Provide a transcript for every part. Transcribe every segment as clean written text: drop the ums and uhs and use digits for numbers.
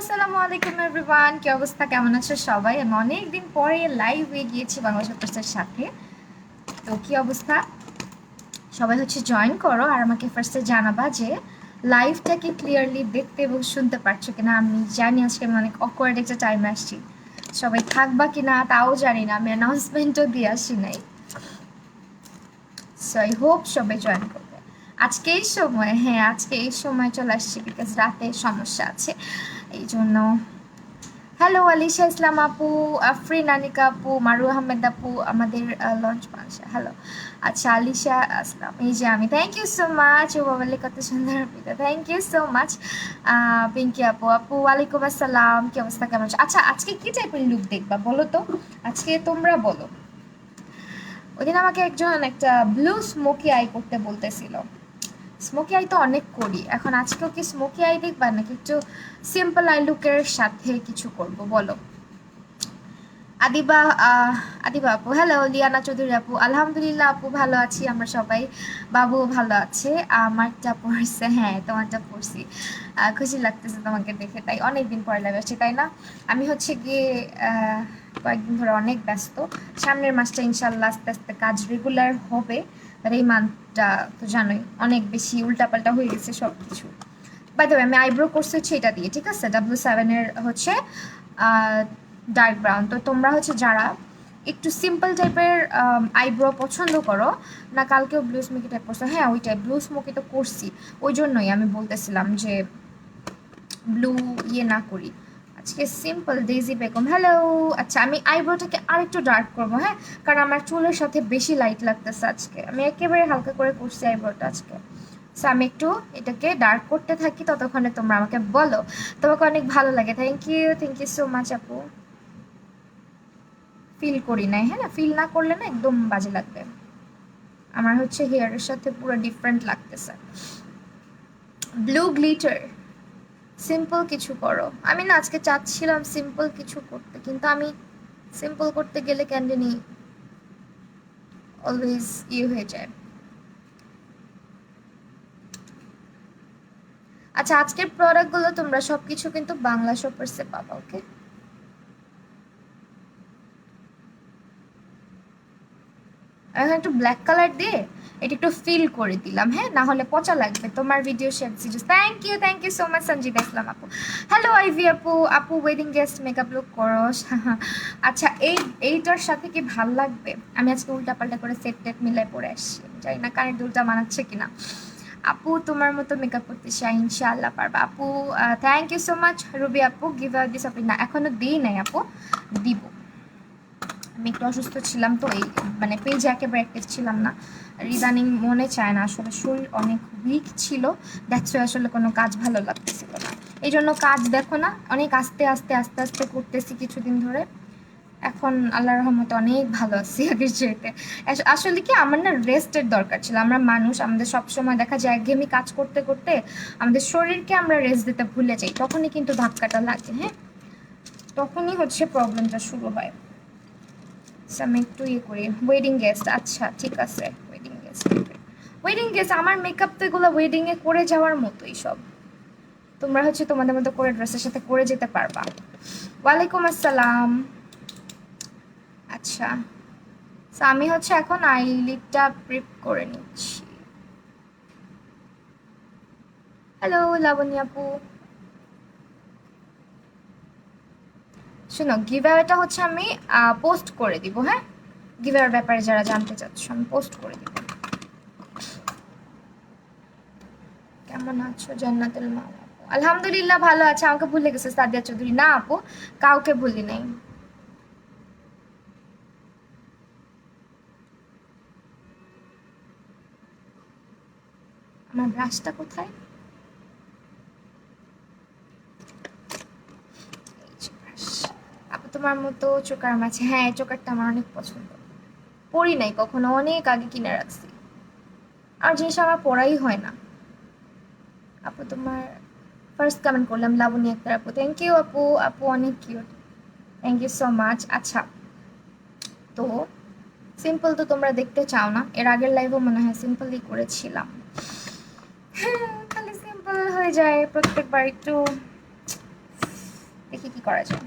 আসসালামু আলাইকুম এভরিওয়ান, কি অবস্থা, কেমন আছো সবাই? আমি অনেকদিন পরে লাইভ হয়ে গিয়েছি বাংলা সত্তরের সাথে। তো কি অবস্থা, সবাই জয়েন করো আর আমাকে ফার্স্টে জানাবা যে লাইভটাকে ক্লিয়ারলি দেখতে এবং শুনতে পারছো কিনা। আমি জানি আজকে আমি অনেক অকওয়ার্ড একটা টাইমে আসছি, সবাই থাকবা কিনা তাও জানি না, আমি অ্যানাউন্সমেন্টও দিয়ে আসি নাই। সো আই হোপ সবাই জয়েন করবে আজকে এই সময়। হ্যাঁ, আজকে এই সময় চলে আসছি বিকজ রাতে সমস্যা আছে, এই জন্য। হ্যালো আলিশা ইসলাম আপু, আফরিন আনিকা আপু, মারু আহমেদ আপু, আমাদের লঞ্চ পাশে। হ্যালো। আচ্ছা আলিশা আসলাম, এই যে আমি। Thank you so much. ও বাবালি কত সুন্দর পিতা, thank you so much. Pinky আপু, আপু ওয়ালাইকুম আসসালাম, কি অবস্থা, কেমন আছো? আচ্ছা আজকে কি টাইপের লুক দেখবা বলো তো, আজকে তোমরা বলো। ওইদিন আমাকে একজন একটা ব্লু স্মোকি আই করতে বলতেছিল। স্মোকি আই তো অনেক করি, এখন আজকেও কি স্মোকি আই দেখবা নাকি একটু সিম্পল আই লুকের সাথে কিছু করব বলো? আদিবা আদিবা আপু, হ্যালো। লিয়ানা চৌধুরী আপু, আলহামদুলিল্লাহ আপু ভালো আছি আমরা সবাই, বাবুও ভালো আছে। আমারটা পড়ছে, হ্যাঁ তোমারটা পড়ছি। খুশি লাগতেছে তোমাকে দেখে, তাই অনেকদিন পরে লাইভ আসছে, তাই না? আমি গিয়ে কয়েকদিন ধরে অনেক ব্যস্ত। সামনের মাসটা ইনশাল্লাহ আস্তে আস্তে কাজ রেগুলার হবে, আর এই মান্থটা তো জানোই অনেক বেশি উল্টাপাল্টা হয়ে গেছে সব কিছু। বাই দ্য ওয়ে, আমি আইব্রো কোর্স এটা দিয়ে, ঠিক আছে, W7-এর ডার্ক ব্রাউন। তো তোমরা যারা একটু সিম্পল টাইপের আইব্রো পছন্দ করো না, কালকেও ব্লু স্মোকি টাইপ করছো, হ্যাঁ ওই টাইপ ব্লু স্মোকি তো করছি, ওই জন্যই আমি বলতেছিলাম যে ব্লু ইয়ে না করি, আজকে সিম্পল। Daisy Begum, hello. আচ্ছা আমি আইব্রোটাকে আরেকটু ডার্ক করবো, হ্যাঁ, কারণ আমার চুলের সাথে বেশি লাইট লাগতেছে আজকে, আমি একেবারে হালকা করে করছি আইব্রোটা আজকে। সো আমি একটু এটাকে ডার্ক করতে থাকি, ততক্ষণে তোমরা আমাকে বলো তোমাকে অনেক ভালো লাগে। থ্যাংক ইউ সো মাচ আপু। ফিল করি নাই, হ্যাঁ না, ফিল না করলে না একদম বাজে লাগবে। আমার হেয়ারের সাথে পুরো ডিফারেন্ট লাগতেছে। ব্লু গ্লিটার, সিম্পল কিছু করো। আমি না আজকে চাচ্ছিলাম সিম্পল কিছু করতে, কিন্তু আমি সিম্পল করতে গেলে কেন জানি অলওয়েজ ইয়ে হয়ে যায়। আচ্ছা আজকের প্রোডাক্টগুলো তোমরা সব কিছু কিন্তু বাংলা শপার্সে পাবা, ওকে? এখন একটু ব্ল্যাক কালার দিয়ে এটা একটু ফিল করে দিলাম, হ্যাঁ, না হলে পচা লাগবে তোমার video shape series. Thank you so much Sanjida Islam আপু। হ্যালো আইভি আপু, আপু ওয়েডিং গেস্ট মেকআপ লুক করো। আচ্ছা এইটার সাথে কি ভাল লাগবে? আমি আজকে উল্টাপাল্টা করে সেট টেট মিলাই পরে আসছি, জানি না কানের দুলটা মানাচ্ছে কিনা। আপু তোমার মতো মেকআপ করতে চাই, ইনশাআল্লাহ পারবা আপু। Thank you so much Rubi আপু। গিভ আউট দিস আপনি না, এখনো দিই নাই আপু, দিব। আমি একটু অসুস্থ ছিলাম তো, এই মানে পেজে একেবারে অ্যাক্টিভ ছিলাম না। ইদানিং মনে চায় না, আসলে শরীর অনেক উইক ছিল, দেখছো আসলে কোনো কাজ ভালো লাগতেছিল না, এই জন্য কাজ দেখো না অনেক আস্তে আস্তে আস্তে আস্তে করতেছি কিছুদিন ধরে। এখন আল্লাহর রহমতে অনেক ভালো আছি আগের চাইতে। আসলে কি আমার না রেস্টের দরকার ছিল, আমরা মানুষ, আমাদের সবসময় দেখা যায় একঘেয়েমি কাজ করতে করতে আমাদের শরীরকে আমরা রেস্ট দিতে ভুলে যাই, তখনই কিন্তু ধাক্কাটা লাগে, হ্যাঁ, তখনই প্রবলেমটা শুরু হয়। আমি একটু ইয়ে করি, ওয়েডিং গেস্ট, আচ্ছা ঠিক আছে, ওয়েডিং গেস্ট। ওয়েডিং গেস্ট আমার মেকআপ তো এগুলো ওয়েডিংয়ে করে যাওয়ার মতোই সব, তোমরা তোমাদের মতো করে ড্রেসের সাথে করে যেতে পারবা। ওয়ালাইকুম আসসালাম। আচ্ছা আমি এখন আইলিডটা প্রিপ করে নিচ্ছি। হ্যালো লাবণী আপু, শোনো গিভঅ্যাওয়েটা আমি পোস্ট করে দিব, হ্যাঁ, গিভঅ্যাওয়ের ব্যাপারে যারা জানতে চাচ্ছ আমি পোস্ট করে দিব। কেমন আছো জান্নাতুল মা? আলহামদুলিল্লাহ ভালো আছে। আমাকে ভুলে গেছে সাদিয়া চৌধুরী? না আপু, কাউকে ভুলি নাই। আমার ব্রাশটা কোথায়? আপু তোমার মতো চোকার মাছে, হ্যাঁ এই চোকারটা আমার অনেক পছন্দ, পরি নাই কখনো, অনেক আগে কিনে রাখছি, আর জিনিস আমার পড়াই হয় না। আপু তোমার ফার্স্ট কমেন্ট করলাম লাবণী আক্তার আপু, থ্যাংক ইউ আপু, আপু অনেক cute, thank you so much. আচ্ছা তো সিম্পল তো তোমরা দেখতে চাও না, এর আগের লাইভও মনে হয় সিম্পলই করেছিলাম। হ্যাঁ খালি সিম্পল হয়ে যায় প্রত্যেকবার, একটু দেখি কি করা যায়।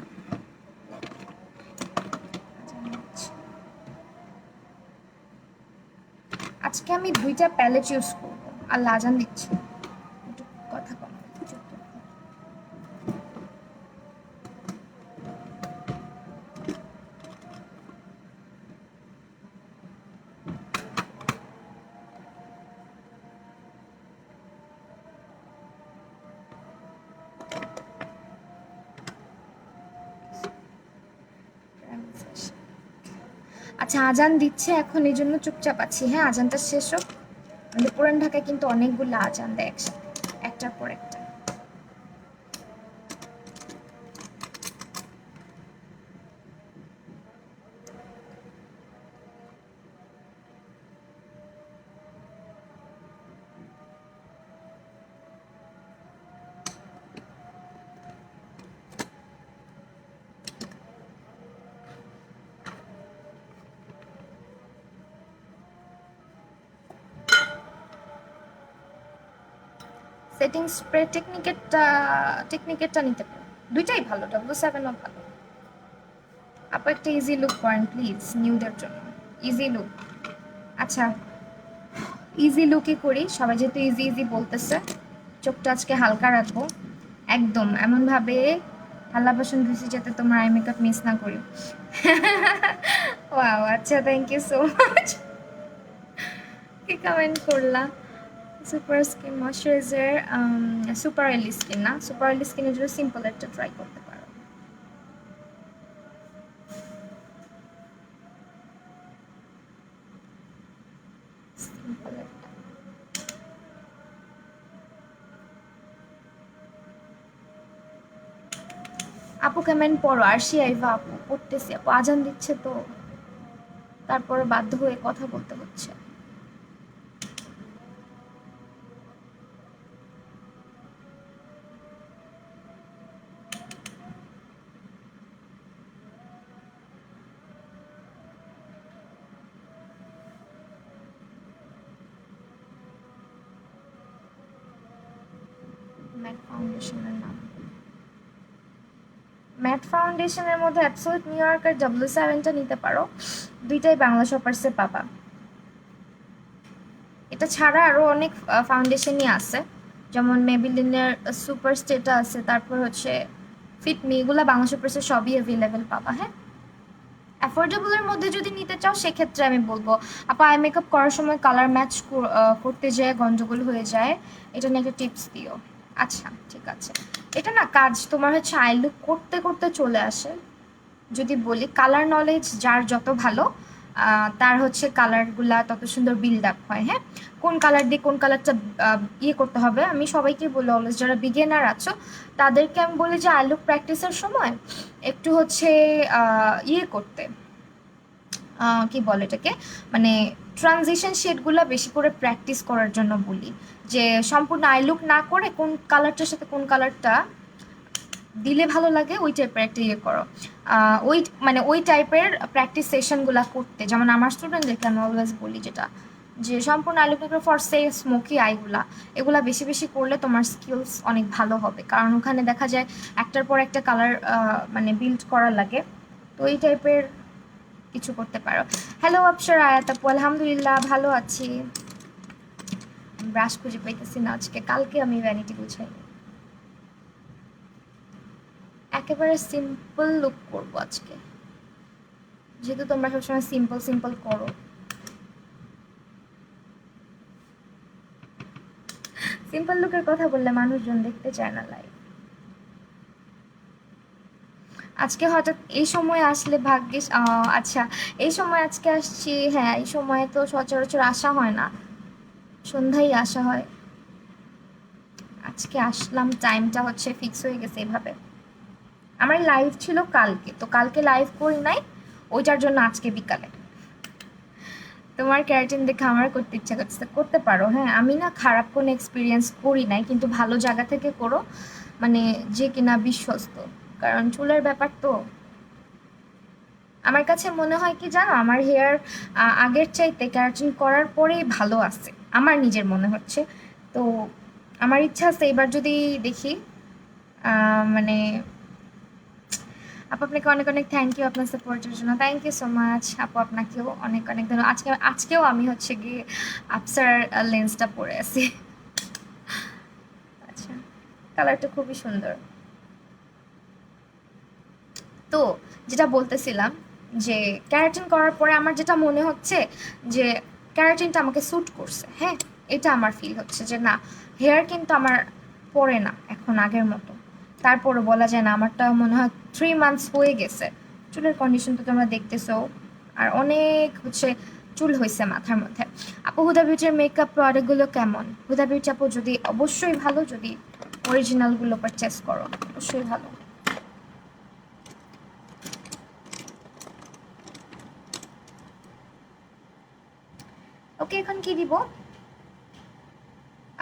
আজকে আমি 2টা প্যালেট ইউজ করবো। আল্লাহ আজান দিচ্ছে, একটু কথা কম। আচ্ছা আজান দিচ্ছে এখন, এই জন্য চুপচাপ আছি। হ্যাঁ আজানটা শেষ হোক। আমাদের পুরান ঢাকায় কিন্তু অনেকগুলো আজান দেয় একসাথে, একটার পর একটা। সেটিং স্প্রে টেকনিকেরটা নিতে পারো, দুইটাই ভালো, W7ও ভালো। আপু একটা ইজি লুক করেন প্লিজ নিউদের জন্য, ইজি লুক। আচ্ছা ইজি লুকই করি, সবাই যেহেতু ইজি ইজি বলতেছে। চোখটা আজকে হালকা রাখবো, একদম এমনভাবে থালা বাসন ধুছি যাতে তোমার আই মেকআপ মিস না করি। ওয়াও আচ্ছা, থ্যাংক ইউ সো মাচ। কি কমেন্ট করলা? Super skin moisturiser, super oily skin না, সুপার অয়েলি স্কিনের জন্য সিম্পল একটা ট্রাই করতে পারো। সিম্পল একটা। আপু কমেন্ট পড়ো, আরশি আইভা আপু পড়তেছি আপু, আজান দিচ্ছে তো তারপরে বাধ্য হয়ে কথা বলতে হচ্ছে। ম্যাট ফাউন্ডেশনের নাম, ম্যাট ফাউন্ডেশনের মধ্যে অ্যাবসোলিউট নিউ ইয়র্কের W7টা নিতে পারো, দুইটাই বাংলা শপার্সে পাবা। এটা ছাড়া আরও অনেক ফাউন্ডেশনই আছে, যেমন মেবিলিনের সুপার স্টেটা আছে, তারপর হচ্ছে ফিটমি, এগুলো বাংলা শপার্সে সবই অ্যাভেলেবেল পাবা। হ্যাঁ অ্যাফোর্ডেবলের মধ্যে যদি নিতে চাও সেক্ষেত্রে আমি বলবো আপা আই মেকআপ করার সময় কালার ম্যাচ করতে যেয়ে গন্ডগোল হয়ে যায়, এটা নিয়ে একটা টিপস দিও। আচ্ছা ঠিক আছে, এটা না কাজ তোমার হচ্ছে আই লুক করতে করতে চলে আসে। যদি বলি কালার নলেজ যার যত ভালো, তার হচ্ছে কালারগুলা তত সুন্দর বিল্ড আপ হয়। হ্যাঁ কোন কালার দিয়ে কোন কালারটা ইয়ে করতে হবে, আমি সবাইকে বলি অলওয়েজ, যারা বিগিনার আছো তাদেরকে আমি বলি যে আই লুক প্র্যাকটিসের সময় একটু হচ্ছে ইয়ে করতে, কি বলে এটাকে, মানে ট্রানজিশন শেডগুলো বেশি করে প্র্যাকটিস করার জন্য বলি, যে সম্পূর্ণ আই লুক না করে কোন কালারটার সাথে কোন কালারটা দিলে ভালো লাগে ওই টাইপের একটা ইয়ে করো। ওই মানে ওই টাইপের প্র্যাকটিস সেশনগুলো করতে, যেমন আমার স্টুডেন্টদেরকে আমি অলওয়েজ বলি যেটা, যে সম্পূর্ণ আই লুক ফর সে স্মোকি আইগুলা, এগুলা বেশি বেশি করলে তোমার স্কিলস অনেক ভালো হবে, কারণ ওখানে দেখা যায় একটার পর একটা কালার মানে বিল্ড করা লাগে। তো এই টাইপের কিছু করতে পারো। হ্যালো অপসর আয়াত আপু, আলহামদুলিল্লাহ ভালো আছি। ব্রাশ খুঁজে পাইতেছি না আজকে, কালকে আমি ভ্যানিটি গুছাই। একেবারে সিম্পল লুক করবো আজকে, যেহেতু তোমরা সবসময় সিম্পল সিম্পল করো। সিম্পল লুকের কথা বললে মানুষজন দেখতে চায় না লাইভ। আজকে হঠাৎ এই সময় আসলে ভাগ্যিস, আচ্ছা এই সময় আজকে আসছি। হ্যাঁ এই সময় তো সচরাচর আসা হয় না, সন্ধ্যায় আসা হয়। আজকে আসলাম, টাইমটা হচ্ছে ফিক্স হয়ে গেছে এভাবে। আমার লাইভ ছিল কালকে, তো কালকে লাইভ করি নাই, ওইটার জন্য আজকে বিকালে। তোমার ক্যারাটিন দেখে আমার করতে ইচ্ছা করছে, করতে পারো। হ্যাঁ আমি না খারাপ কোনো এক্সপিরিয়েন্স করি নাই, কিন্তু ভালো জায়গা থেকে করো, মানে যে কিনা বিশ্বস্ত, কারণ চুলের ব্যাপার তো। আমার কাছে মনে হয় কি জানো, আমার হেয়ার আগের চাইতে ক্যারাটিন করার পরেই ভালো আছে, আমার নিজের মনে হচ্ছে। তো আমার ইচ্ছা আছে এবার যদি দেখি মানে আপু আপনাকে অনেক অনেক থ্যাংক ইউ আপনার সাপোর্টের জন্য। থ্যাংক ইউ সো মাচ আপু, আপনাকেও অনেক অনেক ধন্যবাদ। আজকেও আমি হচ্ছে গিয়ে আপসার লেন্সটা পরে আছি। আচ্ছা, কালারটা খুবই সুন্দর। তো যেটা বলতেছিলাম যে ক্যারাটিন করার পরে আমার যেটা মনে হচ্ছে যে ক্যারাটিনটা আমাকে স্যুট করছে। হ্যাঁ, এটা আমার ফিল হচ্ছে যে না, হেয়ার কিন্তু আমার পড়ে না এখন আগের মতো। তারপরে বলা যায় না, আমারটা মনে হয় 3 মান্থস হয়ে গেছে। চুলের কন্ডিশন তো তোমরা দেখতেছো, আর অনেক হচ্ছে চুল হয়েছে মাথার মধ্যে। আপু হুদা বিউটির মেকআপ প্রোডাক্টগুলো কেমন? হুদা বিউটি আপু যদি অবশ্যই ভালো, যদি অরিজিনালগুলো পারচেস করো অবশ্যই ভালো। ওকে, এখন কি দিব?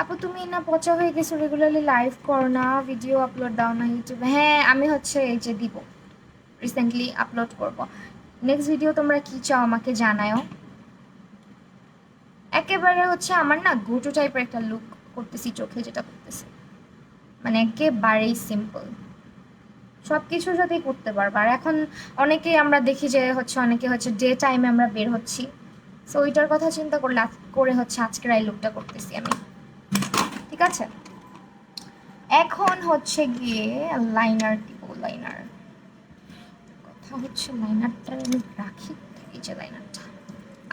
আপু তুমি না পচা হয়ে গেছো, রেগুলারলি লাইভ করো না, ভিডিও আপলোড দাও না ইউটিউবে। হ্যাঁ আমি হচ্ছে এই যে দিব, রিসেন্টলি আপলোড করব। নেক্সট ভিডিও তোমরা কি চাও আমাকে জানাও। একেবারে হচ্ছে আমার না গোটু টাইপের একটা লুক করতেছি, চোখে যেটা করতেছি মানে একেবারেই সিম্পল, সব কিছুর সাথেই করতে পারবো। আর এখন অনেকেই আমরা দেখি যে হচ্ছে অনেকে হচ্ছে ডে টাইমে আমরা বের হচ্ছি, সো ওইটার কথা চিন্তা করলে করে হচ্ছে আজকের এই লুকটা করতেছি আমি। ঠিক আছে, এখন হচ্ছে গিয়ে লাইনার দিব। লাইনার কথা হচ্ছে লাইনারটা আমি রাখি, এই যে লাইনারটা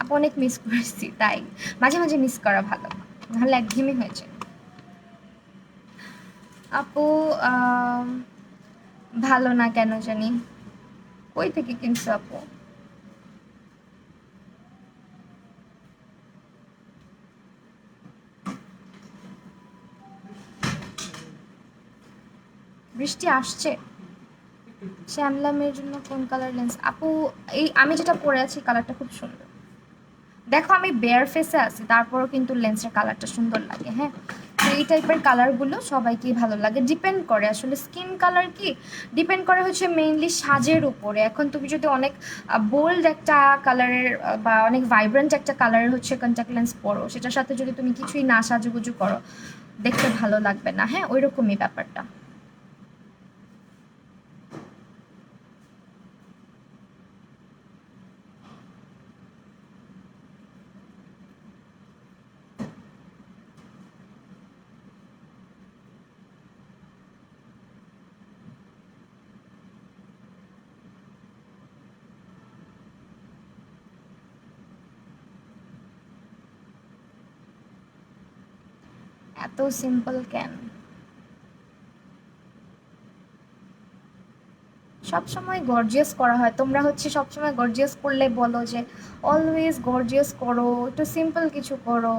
আপু অনেক মিস করেছি, তাই মাঝে মাঝে মিস করা ভালো, নাহলে একঘেয়েমি হয়ে যায়। আপু ভালো না কেন জানি। কই থেকে কিনছো আপু? বৃষ্টি আসছে। শ্যামলা মেয়ের জন্য কোন কালার লেন্স আপু? এই আমি যেটা পরে আছি কালারটা খুব সুন্দর। দেখো আমি বেয়ার ফেসে আছি, তারপরও কিন্তু লেন্সের কালারটা সুন্দর লাগে। হ্যাঁ, তো এই টাইপের কালারগুলো সবাইকেই ভালো লাগে, ডিপেন্ড করে আসলে স্কিন কালার কি, ডিপেন্ড করে হচ্ছে মেইনলি সাজের উপরে। এখন তুমি যদি অনেক বোল্ড একটা কালারের বা অনেক ভাইব্রেন্ট একটা কালারের হচ্ছে কন্ট্যাক্ট লেন্স পরো, সেটার সাথে যদি তুমি কিছুই না সাজুগুজু করো, দেখতে ভালো লাগবে না। হ্যাঁ, ওই রকমই ব্যাপারটা। এত সিম্পল কেন? সবসময় গর্জিয়াস করা হয়, তোমরা হচ্ছে সবসময় গর্জিয়াস করলে বলো যে অলওয়েজ গর্জিয়াস করো, একটু সিম্পল কিছু করো।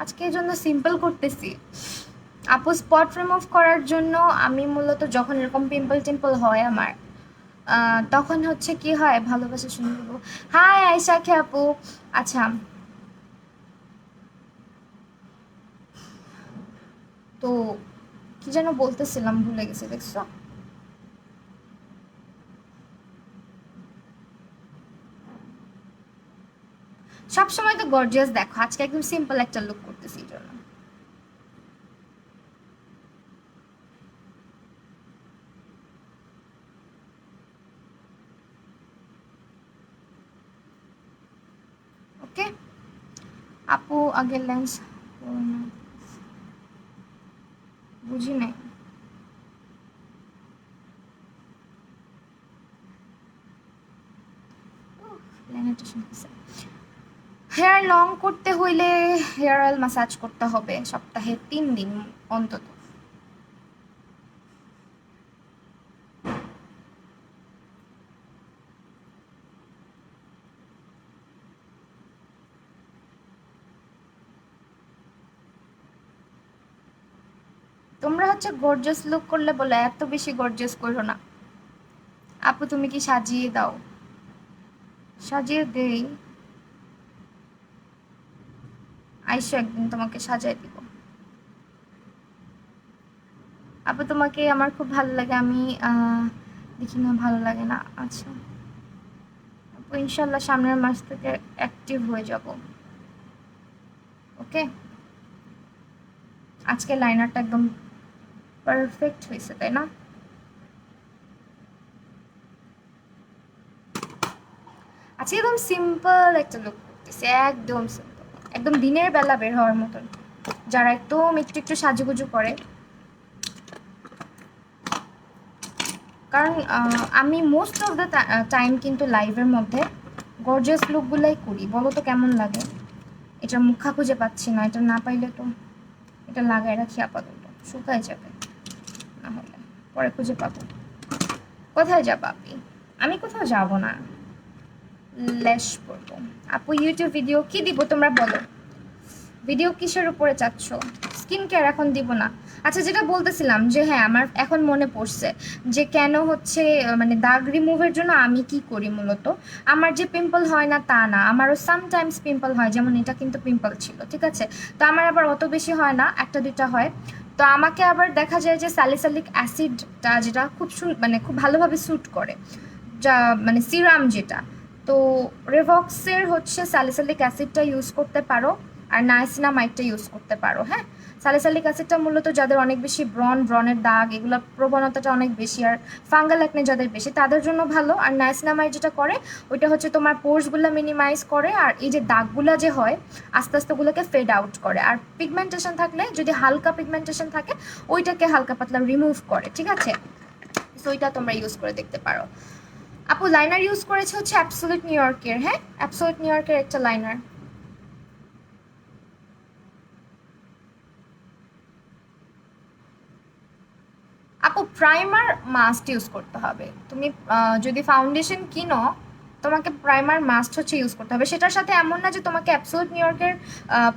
আজকে এই জন্য সিম্পল করতেছি। আপু স্পট রিমুভ করার জন্য আমি মূলত যখন এরকম পিম্পল টিম্পল হয় আমার, তখন হচ্ছে কি হয়, ভালোবাসা শুনে দেবো। হাই আয়শা খে আপু। আচ্ছা, তো কি যেন বলতেছিলাম, ভুলে গেছি দেখছো। সবসময় তো গর্জিয়াস দেখো, আজকে একদম সিম্পল একটা লুক করতেছি এই জন্য। ওকে আপু, আগের লেন্স বুঝি নাই। হেয়ার লং করতে হইলে হেয়ার অয়েল ম্যাসাজ করতে হবে সপ্তাহে 3 দিন অন্তত। তোমরা হচ্ছে গর্জিয়াস লুক করলে বলে এত বেশি গর্জিয়াস করো না। আপু তুমি কি সাজিয়ে দাও? সাজিয়ে দেই, আইসো একদিন তোমাকে সাজাই দিব। আপু তোমাকে আমার খুব ভালো লাগে, আমি দেখি না ভালো লাগে না। আচ্ছা আপু, ইনশাল্লাহ সামনের মাস থেকে অ্যাক্টিভ হয়ে যাব। ওকে, আজকে লাইনারটা একদম পারফেক্ট হয়েছে তাই না? আজকে একদম সিম্পল একটা লুক করতেছি, একদম সিম্পল, একদম দিনের বেলা বের হওয়ার মতন, যারা একদম একটু একটু সাজুগুজু করে। কারণ আমি মোস্ট অফ দ্য টাইম কিন্তু লাইভের মধ্যে গর্জিয়াস লুকগুলাই করি। বলো তো কেমন লাগে? এটা মুখা খুঁজে পাচ্ছি না, এটা না পাইলে তো এটা লাগাই রাখি আপাতত, শুকায় যাবে না হলে, পরে খুঁজে পাবো। কোথায় যাবো আপনি? আমি কোথাও যাব না, ল্যাশ করবো। আপু ইউটিউব ভিডিও কি দিব তোমরা বলো? ভিডিও কিসের উপরে চাচ্ছ? স্কিন কেয়ার এখন দিব না। আচ্ছা, যেটা বলতেছিলাম যে হ্যাঁ, আমার এখন মনে পড়ছে যে কেন হচ্ছে মানে দাগ রিমুভের জন্য আমি কি করি মূলত। আমার যে পিম্পল হয় না তা না, আমারও সামটাইমস পিম্পল হয়, যেমন এটা কিন্তু পিম্পল ছিল, ঠিক আছে। তো আমার আবার অত বেশি হয় না, একটা দুইটা হয়। তো আমাকে আবার দেখা যায় যে স্যালিসাইলিক অ্যাসিডটা যেটা খুব মানে খুব ভালোভাবে স্যুট করে, যা মানে সিরাম যেটা। তো রেভক্সের হচ্ছে স্যালিসাইলিক অ্যাসিডটা ইউজ করতে পারো, আর নাইসিনামাইডটা ইউজ করতে পারো। হ্যাঁ, স্যালিসাইলিক অ্যাসিডটা মূলত যাদের অনেক বেশি ব্রণের দাগ, এগুলোর প্রবণতাটা অনেক বেশি, আর ফাঙ্গাল অ্যাকনে যাদের বেশি তাদের জন্য ভালো। আর নাইসিনামাইড যেটা করে ওইটা হচ্ছে তোমার পোর্সগুলো মিনিমাইজ করে, আর এই যে দাগগুলো যে হয় আস্তে আস্তে ওগুলোকে ফেড আউট করে। আর পিগমেন্টেশন থাকলে, যদি হালকা পিগমেন্টেশন থাকে, ওইটাকে হালকা পাতলা রিমুভ করে, ঠিক আছে। সো ওইটা তোমরা ইউজ করে দেখতে পারো। আপু লাইনার ইউজ করেছে হচ্ছে অ্যাবসোলিউট নিউ ইয়র্কের, হ্যাঁ অ্যাবসোলিউট নিউ ইয়র্কের একটা লাইনার। আপু প্রাইমার মাস্ট ইউজ করতে হবে। তুমি যদি ফাউন্ডেশন কিনো, তোমাকে প্রাইমার মাস্ট হচ্ছে ইউজ করতে হবে। সেটার সাথে এমন না যে তোমাকে অ্যাবসোলিউট নিউ ইয়র্কের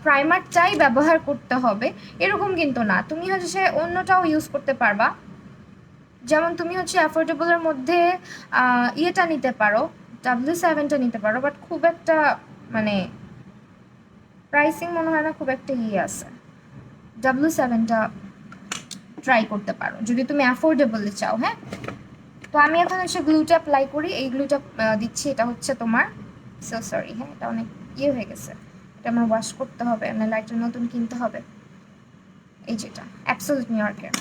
প্রাইমারটাই ব্যবহার করতে হবে, এরকম কিন্তু না। তুমি হচ্ছে অন্যটাও ইউজ করতে পারবা। যেমন তুমি হচ্ছে অ্যাফোর্ডেবলের মধ্যে ইয়েটা নিতে পারো, W7টা নিতে পারো, বাট খুব একটা মানে প্রাইসিং মনে হয় না খুব একটা ইয়ে আছে। W7টা ট্রাই করতে পারো যদি তুমি অ্যাফোর্ডেবলে চাও। হ্যাঁ, তো আমি এখন হচ্ছে গ্লুটা অ্যাপ্লাই করি, এই গ্লুটা দিচ্ছি। এটা হচ্ছে তোমার সরি, হ্যাঁ এটা অনেক ইয়ে হয়ে গেছে, এটা আমার ওয়াশ করতে হবে, নাহলে একটা নতুন কিনতে হবে। এই যেটা অ্যাবসোলিউট নিউ ইয়র্কের।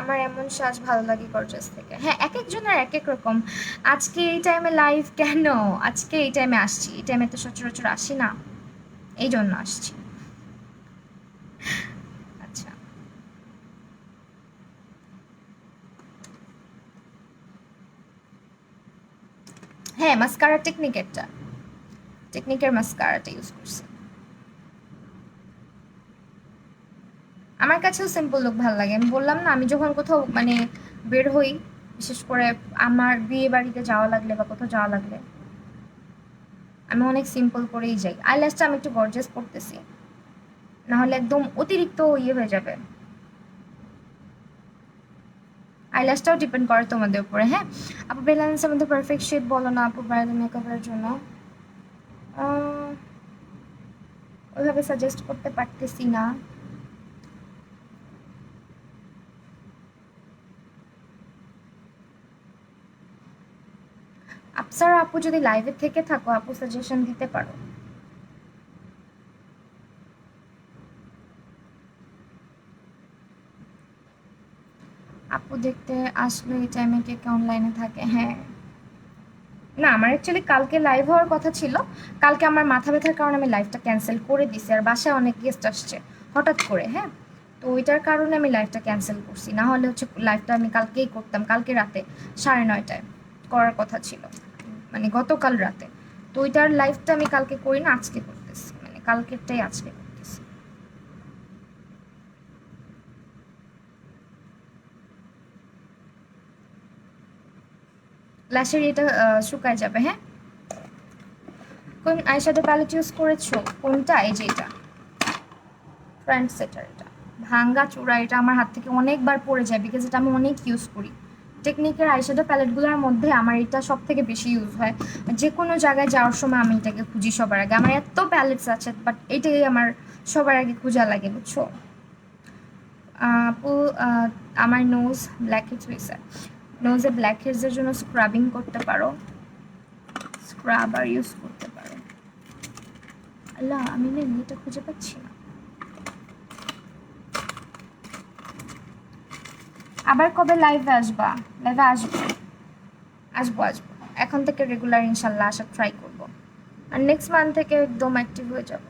আমার এমন সাজ ভালো লাগে গর্জাস থেকে। হ্যাঁ, এক একজনের এক এক রকম। আজকে এই টাইমে লাইভ কেন? আজকে এই টাইমে আসছি, এই টাইমে তো সচরাচর আসি না, এই জন্য আসছি। আচ্ছা, হ্যাঁ মাস্কারা টেকনিকের মাস্কারাটা ইউজ করছি। আমার কাছেও সিম্পল লুক ভালো লাগে। আমি বললাম না, আমি যখন কোথাও মানে বের হই, বিশেষ করে আমার বিয়ে বাড়িতে যাওয়া লাগলে বা কোথাও যাওয়া লাগলে, আমি অনেক সিম্পল করেই যাই। আইল্যাশটা আমি একটু গর্জিয়াস করতেছি, না হলে একদম অতিরিক্ত ইয়ে হয়ে যাবে। আইল্যাশটাও ডিপেন্ড করে তোমাদের উপরে। হ্যাঁ আপু, ব্যালেন্সের মধ্যে পারফেক্ট শেড বলো না আপু ব্রাইডাল মেকআপের জন্য। ওইভাবে সাজেস্ট করতে পারতেছি না। আপসারা আপু যদি লাইভে থেকে থাকো, আপু সাজেশন দিতে পারো। আপু দেখতে আসলে এই টাইমে কে কে অনলাইনে থাকে? হ্যাঁ, না আমার অ্যাকচুয়ালি কালকে লাইভ হওয়ার কথা ছিল, কালকে আমার মাথা ব্যথার কারণে আমি লাইভটা ক্যান্সেল করে দিছি। আর বাসায় অনেক গেস্ট আসছে হঠাৎ করে। হ্যাঁ, তো ওইটার কারণে আমি লাইভটা ক্যান্সেল করছি, না হলে হচ্ছে লাইভটা আমি কালকেই করতাম। কালকে রাতে 9:30টায় করার কথা ছিল, মানে গতকাল রাতে। তো ওইটার লাইভটা আমি কালকে করি না, আজকে করতেছি, মানে কালকেরটাই আজকে করতেছি। ল্যাশের এটা শুকায় যাবে। হ্যাঁ, কোন আইশ্যাডো প্যালেট ইউজ করেছো? কোনটা? এই যে এটা ফ্রন্ট সেটার, এটা ভাঙ্গা চূড়া, এটা আমার হাত থেকে অনেকবার পড়ে যায়, বিকজ এটা আমি অনেক ইউজ করি। টেকনিকের আইশ্যাডো প্যালেটগুলোর মধ্যে আমার এটা সব থেকে বেশি ইউজ হয়। যে কোনো জায়গায় যাওয়ার সময় আমি এটাকে খুঁজি সবার আগে। আমার এত প্যালেটস আছে, বাট এটাই আমার সবার আগে খোঁজা লাগে, বুঝছো আপু? আমার নোজ ব্ল্যাক হেডস হয়েছে, নোজে ব্ল্যাক হেডসের জন্য স্ক্রাবিং করতে পারো, স্ক্রাবার ইউজ করতে পারো। আল্লাহ, আমি না এটা খুঁজে পাচ্ছি না। আবার কবে লাইভে আসবা? লাইভে আসবো। আসবো আসবো, এখন থেকে রেগুলার ইনশাল্লাহ আসার ট্রাই করবো, আর নেক্সট মান্থ থেকে একদম অ্যাক্টিভ হয়ে যাব।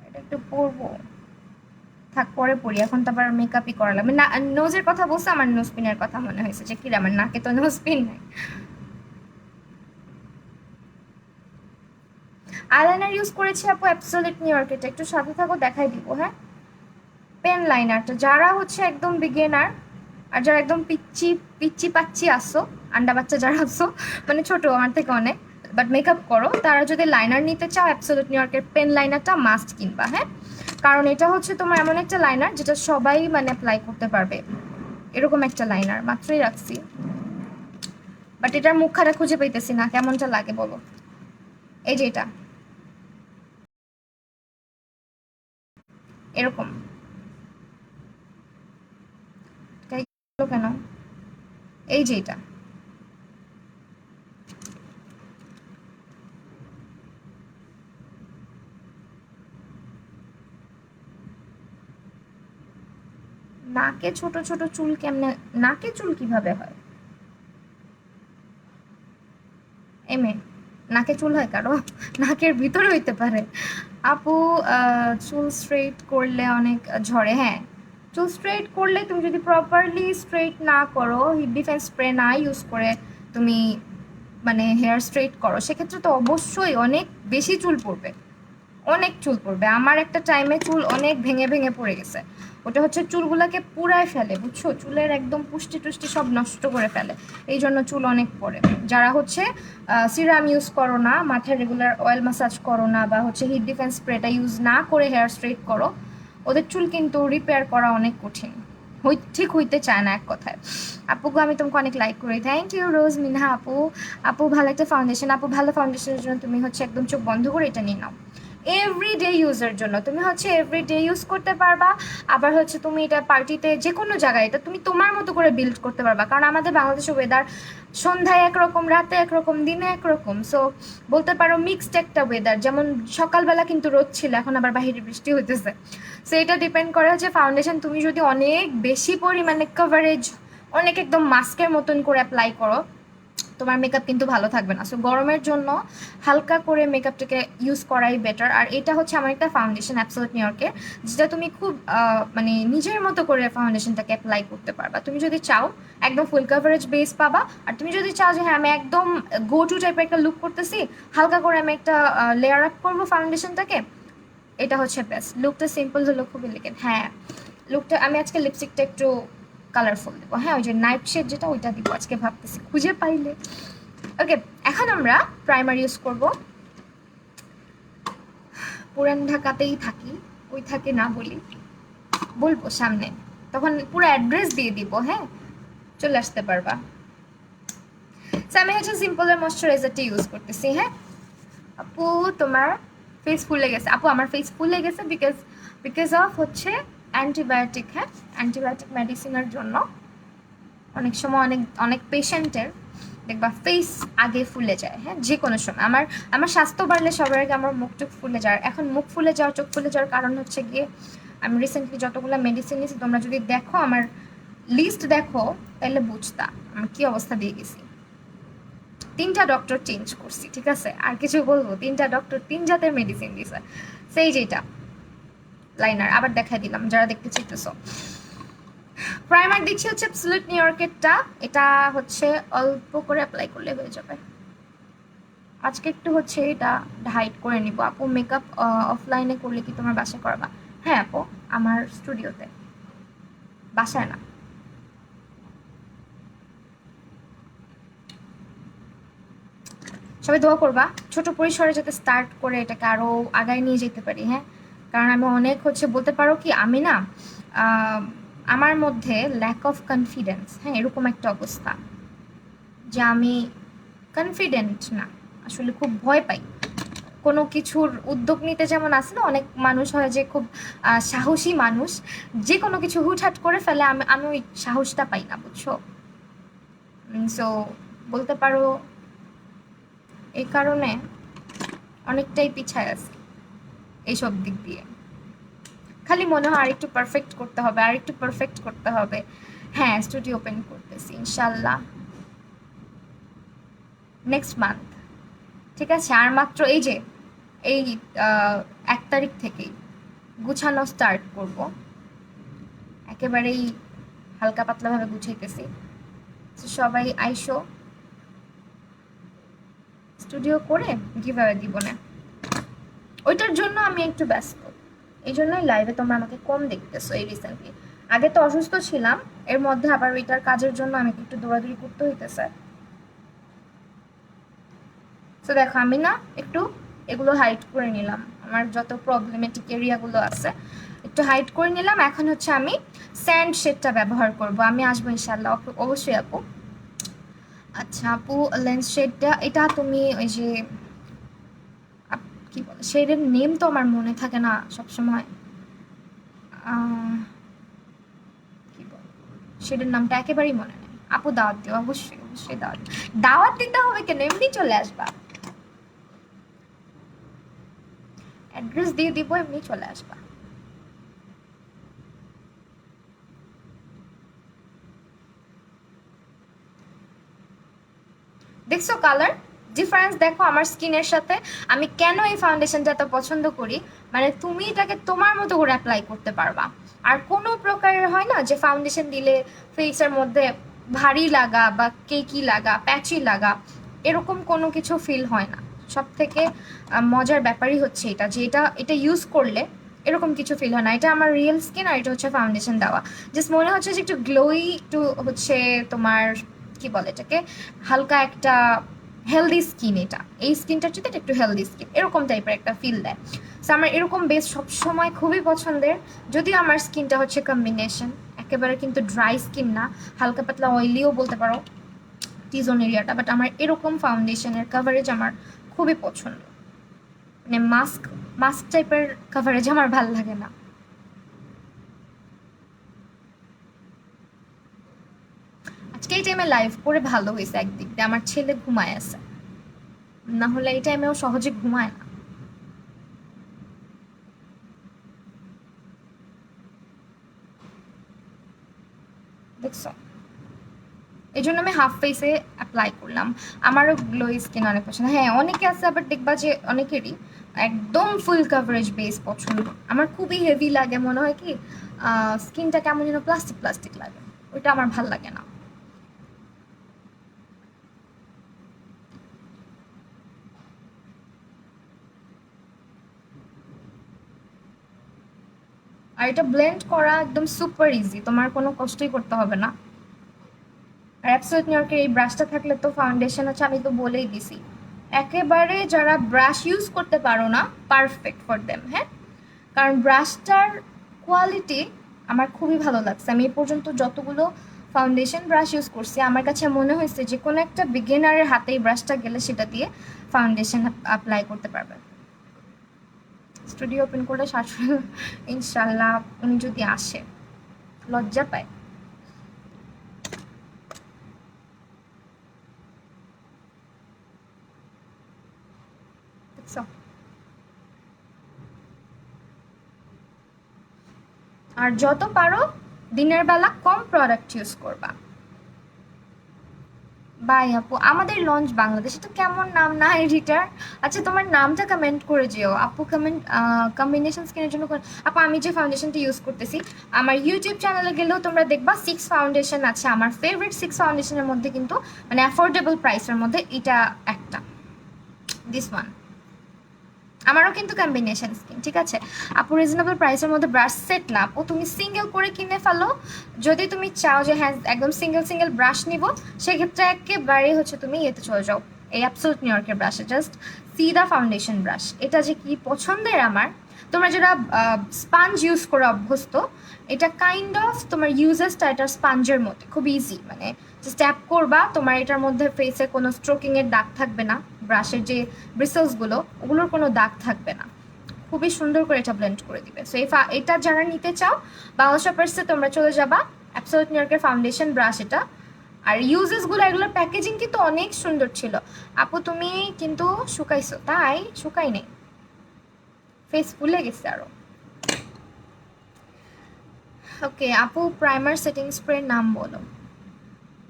এটা একটু পরবো, থাক পরে পড়ি, এখন তো আবার মেকআপই করা লাগবে না। নোজের কথা বলছে, আমার নোজ পিনের কথা মনে হয়েছে যে কিরে আমার নাকে তো নোজ পিন নাই। আইলাইনার ইউজ করেছি আপু অ্যাবসলিউট নিউ ইয়র্কের, একটু সাথে থাকো দেখাই দিব। হ্যাঁ, পেন লাইনারটা যারা হচ্ছে একদম বিগিনার আর যারা একদম পিচ্ছি পিচ্ছি পাচ্ছি আসছো, আন্ডা বাচ্চা যারা আসছো, মানে ছোট আমার থেকে অনেক, বাট মেকআপ করো, তারা যদি লাইনার নিতে চাও অ্যাবসলিউট নিউ ইয়র্কের পেন লাইনারটা মাস্ট কিনবা। হ্যাঁ, কারণ এটা হচ্ছে তোমার এমন একটা লাইনার যেটা সবাই মানে অ্যাপ্লাই করতে পারবে, এরকম একটা লাইনার মাত্রই রাখছি, বাট এটার মুখখানা খুঁজে পাইতেছি না, কেমনটা লাগে বলো। এই যে এটা এরকম, কেন এই যে এটা নাকে ছোট ছোট চুল কেমনে, নাকে চুল কিভাবে হয় এমএ, নাকে চুল হয় কারো, নাকের ভিতরে হইতে পারে আপু। চুল স্ট্রেট করলে অনেক ঝরে, হ্যাঁ, চুল স্ট্রেট করলে তুমি যদি প্রপারলি স্ট্রেট না করো, হিট ডিফেন্স স্প্রে না ইউজ করে তুমি মানে হেয়ার স্ট্রেট করো, সেক্ষেত্রে তো অবশ্যই অনেক বেশি চুল পড়বে, অনেক চুল পড়বে। আমার একটা টাইমে চুল অনেক ভেঙে ভেঙে পড়ে গেছে, ওটা হচ্ছে চুলগুলাকে পুরাই ফেলে, বুঝছো, চুলের একদম পুষ্টি টুষ্টি সব নষ্ট করে ফেলে, এই জন্য চুল অনেক পড়ে। যারা হচ্ছে সিরাম ইউজ করো না, মাথায় রেগুলার অয়েল ম্যাসাজ করো না, বা হচ্ছে হিট ডিফেন্স স্প্রেটা ইউজ না করে হেয়ার স্ট্রেট করো, ওদের চুল কিন্তু রিপেয়ার করা অনেক কঠিন, ঠিক হইতে চায় না এক কথায়। আপুকে আমি তোমাকে অনেক লাইক করি, থ্যাংক ইউ রোজ মিনহা আপু। আপু ভালো একটা ফাউন্ডেশন, আপু ভালো ফাউন্ডেশনের জন্য তুমি হচ্ছে একদম চোখ বন্ধ করে এটা নিয়ে নাও, এভরিডে ইউজের জন্য তুমি হচ্ছে এভরিডে ইউজ করতে পারবা। আবার হচ্ছে তুমি এটা পার্টিতে যে কোনো জায়গায় এটা তুমি তোমার মতো করে বিল্ড করতে পারবা, কারণ আমাদের বাংলাদেশের ওয়েদার সন্ধ্যায় একরকম, রাতে একরকম, দিনে একরকম, সো বলতে পারো মিক্সড একটা ওয়েদার। যেমন সকালবেলা কিন্তু রোদ ছিল, এখন আবার বাহিরে বৃষ্টি হইতেছে, সো এটা ডিপেন্ড করে হচ্ছে ফাউন্ডেশন তুমি যদি অনেক বেশি পরিমাণে কভারেজ, অনেক একদম মাস্কের মতন করে অ্যাপ্লাই করো, তোমার মেকআপ কিন্তু ভালো থাকবে না। সো গরমের জন্য হালকা করে মেকআপটাকে ইউজ করাই বেটার। আর এটা হচ্ছে আমার একটা ফাউন্ডেশন অ্যাবসলিউট নিউ ইয়র্কের, যেটা তুমি খুব মানে নিজের মতো করে ফাউন্ডেশনটাকে অ্যাপ্লাই করতে পারবা। তুমি যদি চাও একদম ফুল কাভারেজ বেস পাবা, আর তুমি যদি চাও যে হ্যাঁ আমি একদম গো টু টাইপের একটা লুক করতেছি, হালকা করে আমি একটা লেয়ার আপ করবো ফাউন্ডেশনটাকে, এটা হচ্ছে বেস্ট। লুকটা সিম্পল হলো, খুব এলিগেন্ট। হ্যাঁ, লুকটা আমি আজকে লিপস্টিকটা একটু কালারফুল দেবো, হ্যাঁ ওই যে নাইট শেড যেটা ওইটা দিব আজকে, ভাবতেছি খুঁজে পাইলে। ওকে, এখন আমরা প্রাইমার ইউজ করব। পুরান ঢাকাতেই থাকি, ওই থাকে না বলি, বলবো সামনে, তখন পুরো অ্যাড্রেস দিয়ে দিব, হ্যাঁ চলে আসতে পারবা। আমি হচ্ছে সিম্পলের ময়শ্চারাইজারটা ইউজ করতেছি। হ্যাঁ আপু তোমার ফেস ফুলে গেছে, আপু আমার ফেস ফুলে গেছে বিকজ অফ হচ্ছে অ্যান্টিবায়োটিক। হ্যাঁ, অ্যান্টিবায়োটিক মেডিসিনের জন্য অনেক সময় অনেক অনেক পেশেন্টের দেখবা ফেস আগে ফুলে যায়। হ্যাঁ, যে কোনো সময় আমার আমার স্বাস্থ্য বাড়লে সবার আগে আমার মুখ টুক ফুলে যায়। এখন মুখ ফুলে যাওয়া, চোখ ফুলে যাওয়ার কারণ হচ্ছে গিয়ে আমি রিসেন্টলি যতগুলো মেডিসিন নিয়েছি, তোমরা যদি দেখো আমার লিস্ট দেখো তাহলে বুঝতা আমি কী অবস্থা দিয়ে গেছি। 3টা ডক্টর চেঞ্জ করছি, ঠিক আছে, আর কিছু বলবো, 3টা ডক্টর 3 জাতের মেডিসিন দিছে। সেই যেটা লাইনার আবার দেখাই দিলাম যারা দেখতে চাইতেছো। প্রাইমার দিচ্ছি হচ্ছে অ্যাবসলিউট নিউ ইয়র্কেরটা, এটা হচ্ছে অল্প করে অ্যাপ্লাই করলে হয়ে যাবে। আজকে একটু হচ্ছে এটা হাইড করে নিব। আপু মেকআপ অফলাইনে করলে কি তোমার বাসায় করবা? হ্যাঁ আপু, আমার স্টুডিওতে, বাসায় না। সবাই দোয়া করবা ছোট পরিসরে যাতে স্টার্ট করে এটাকে আরও আগায় নিয়ে যেতে পারি। হ্যাঁ, কারণ আমি অনেক হচ্ছে বলতে পারো কি আমি না আমার মধ্যে ল্যাক অফ কনফিডেন্স, হ্যাঁ এরকম একটা অবস্থা যে আমি কনফিডেন্ট না, আসলে খুব ভয় পাই কোনো কিছুর উদ্যোগ নিতে। যেমন আছে না অনেক মানুষ হয় যে খুব সাহসী মানুষ, যে কোনো কিছু হুটহাট করে ফেলে, আমি আমি ওই সাহসটা পাই না, বুঝছো। সো বলতে পারো এই কারণে অনেকটাই পিছায় আছে এইসব দিক দিয়ে। খালি মনে হয় আরেকটু পারফেক্ট করতে হবে, আরেকটু পারফেক্ট করতে হবে, হ্যাঁ, স্টুডিও ওপেন করতেছি ইনশাল্লাহ নেক্সট মান্থ। ঠিক আছে, আর মাত্র এই যে এই 1 তারিখ থেকেই গুছানো স্টার্ট করব, একেবারেই হালকা পাতলাভাবে গুছাইতেছি। সবাই আইসো, স্টুডিও করে গিভঅ্যাওয়ে দিব না, ওইটার জন্য আমি একটু ব্যস্ত, এই জন্যই লাইভে তোমরা আমাকে কম দেখতেছো এই রিসেন্টলি। আগে তো অসুস্থ ছিলাম, এর মধ্যে আবার ওইটার কাজের জন্য আমাকে একটু দৌড়াদৌড়ি করতে হইতেছে। তো দেখো আমি না একটু এগুলো হাইড করে নিলাম, আমার যত প্রবলেমেটিক এরিয়াগুলো আছে একটু হাইড করে নিলাম। এখন হচ্ছে আমি স্যান্ড শেডটা ব্যবহার করব, আমি আসবো ইনশাল্লাহ অবশ্যই আপু। আচ্ছা আপু, লেন্স শেডটা এটা তুমি ওই যে কি বলে শেডের নেম তো আমার মনে থাকে না সবসময়, কি বল শেডের নামটা একেবারেই মনে নেই। আপু দাওয়াত দিও, অবশ্যই অবশ্যই দাওয়াত, দাওয়াত দিতে হবে কেন, এমনি চলে আসবা, অ্যাড্রেস দিয়ে দিব, এমনি চলে আসবা। দেখছো কালার ডিফারেন্স, দেখো আমার স্কিনের সাথে। আমি কেন এই ফাউন্ডেশনটা এত পছন্দ করি, মানে তুমি এটাকে তোমার মতো করে অ্যাপ্লাই করতে পারবা। আর কোনো প্রকারের হয় না যে ফাউন্ডেশন দিলে ফেসের মধ্যে ভারী লাগা বা কেকি লাগা, প্যাচি লাগা, এরকম কোনো কিছু ফিল হয় না। সব থেকে মজার ব্যাপারই হচ্ছে এটা, যে এটা এটা ইউজ করলে এরকম কিছু ফিল হয় না। এটা আমার রিয়েল স্কিন, আর এটা হচ্ছে ফাউন্ডেশন দেওয়া, জাস্ট মনে হচ্ছে যে একটু গ্লোই, একটু হচ্ছে তোমার কি বলে এটাকে, হালকা একটা হেলদি স্কিন। এটা এই স্কিনটার চেয়ে একটু হেলদি স্কিন এরকম টাইপের একটা ফিল দেয়। সো আমার এরকম বেস সবসময় খুবই পছন্দের। যদিও আমার স্কিনটা হচ্ছে কম্বিনেশন, একেবারে কিন্তু ড্রাই স্কিন না, হালকা পাতলা অয়েলিও বলতে পারো টি জোন এরিয়াটা, বাট আমার এরকম ফাউন্ডেশনের কভারেজ আমার খুবই পছন্দ। মানে মাস্ক মাস্ক টাইপের কভারেজ আমার ভালো লাগে না। আজকে এই টাইমে লাইভ করে ভালো হয়েছে একদিক দিয়ে, আমার ছেলে ঘুমায় আছে, না হলে এই টাইমেও সহজে ঘুমায় না। দেখছো, এই জন্য আমি হাফ ফেসে অ্যাপ্লাই করলাম। আমারও গ্লোই স্কিন অনেক পছন্দ। হ্যাঁ অনেকে আছে আবার দেখবা যে অনেকেরই একদম ফুল কাভারেজ বেস পছন্দ। আমার খুবই হেভি লাগে, মনে হয় কি স্কিনটা কেমন যেন প্লাস্টিক প্লাস্টিক লাগে, ওইটা আমার ভাল লাগে না। আর এটা ব্লেন্ড করা একদম সুপার ইজি, তোমার কোনো কষ্টই করতে হবে না। আর অ্যাবসলিউট নিউইয়র্কের এই ব্রাশটা থাকলে তো ফাউন্ডেশন হচ্ছে, আমি তো বলেই দিছি, একেবারে যারা ব্রাশ ইউজ করতে পারো না পারফেক্ট ফর দেম। হ্যাঁ, কারণ ব্রাশটার কোয়ালিটি আমার খুবই ভালো লাগছে। আমি এ পর্যন্ত যতগুলো ফাউন্ডেশন ব্রাশ ইউজ করছি, আমার কাছে মনে হয়েছে যে কোনো একটা বিগিনারের হাতে এই ব্রাশটা গেলে সেটা দিয়ে ফাউন্ডেশন অ্যাপ্লাই করতে পারবে। স্টুডিও ওপেন করলে শাশুড়ি ইনশাল্লাহ উনি যদি আসে, লজ্জা পায়। দেখছো, আর যত পারো দিনের বেলা কম প্রোডাক্ট ইউজ করবা। বাই আপু, আমাদের লঞ্চ বাংলাদেশ, এটা কেমন নাম না এডিটার। আচ্ছা তোমার নামটা কমেন্ট করে যেও আপু, কমেন্ট কম্বিনেশন স্কিনের জন্য আপু। আমি যে ফাউন্ডেশনটা ইউজ করতেছি, আমার ইউটিউব চ্যানেলে গেলেও তোমরা দেখবা 6 ফাউন্ডেশন আছে, আমার ফেভারিট 6 ফাউন্ডেশনের মধ্যে কিন্তু মানে অ্যাফোর্ডেবল প্রাইসের মধ্যে এটা একটা, দিস ওয়ান। আমারও কিন্তু কম্বিনেশন স্কিন, ঠিক আছে আপু। রিজনেবল প্রাইসের মধ্যে ব্রাশ সেট না আপু, তুমি সিঙ্গেল করে কিনে ফেলো। যদি তুমি চাও যে হ্যাঁ একদম সিঙ্গেল সিঙ্গেল ব্রাশ নিব, সেক্ষেত্রে একেবারে হচ্ছে তুমি ইয়েতে চলে যাও, এই অ্যাবসলিউট নিউইয়র্কের ব্রাশে just see the foundation brush. এটা যে কি পছন্দের আমার, তোমরা যারা স্পাঞ্জ ইউজ করে অভ্যস্ত, এটা কাইন্ড অফ তোমার ইউজেসটা এটা স্পাঞ্জের মধ্যে খুব ইজি, মানে জাস্ট ট্যাপ করবা, তোমার এটার মধ্যে ফেসে কোনো স্ট্রোকিংয়ের দাগ থাকবে না, ব্রাশের যে ব্রিসেলসগুলো ওগুলোর কোনো দাগ থাকবে না, খুবই সুন্দর করে এটা ব্লেন্ড করে দিবে। সো এটা যারা নিতে চাও, বাংলা শপার্সে তোমরা চলে যাবা, অ্যাবসলিউট নিউইয়র্কের ফাউন্ডেশন ব্রাশ এটা। আর ইউজেসগুলো এগুলোর প্যাকেজিং কিন্তু অনেক সুন্দর ছিল। আপু তুমি কিন্তু শুকাইছো, তাই শুকাই নেই, ফেস ফুলে গেছে আরো। ওকে আপু, প্রাইমার সেটিং স্প্রের নাম বলো।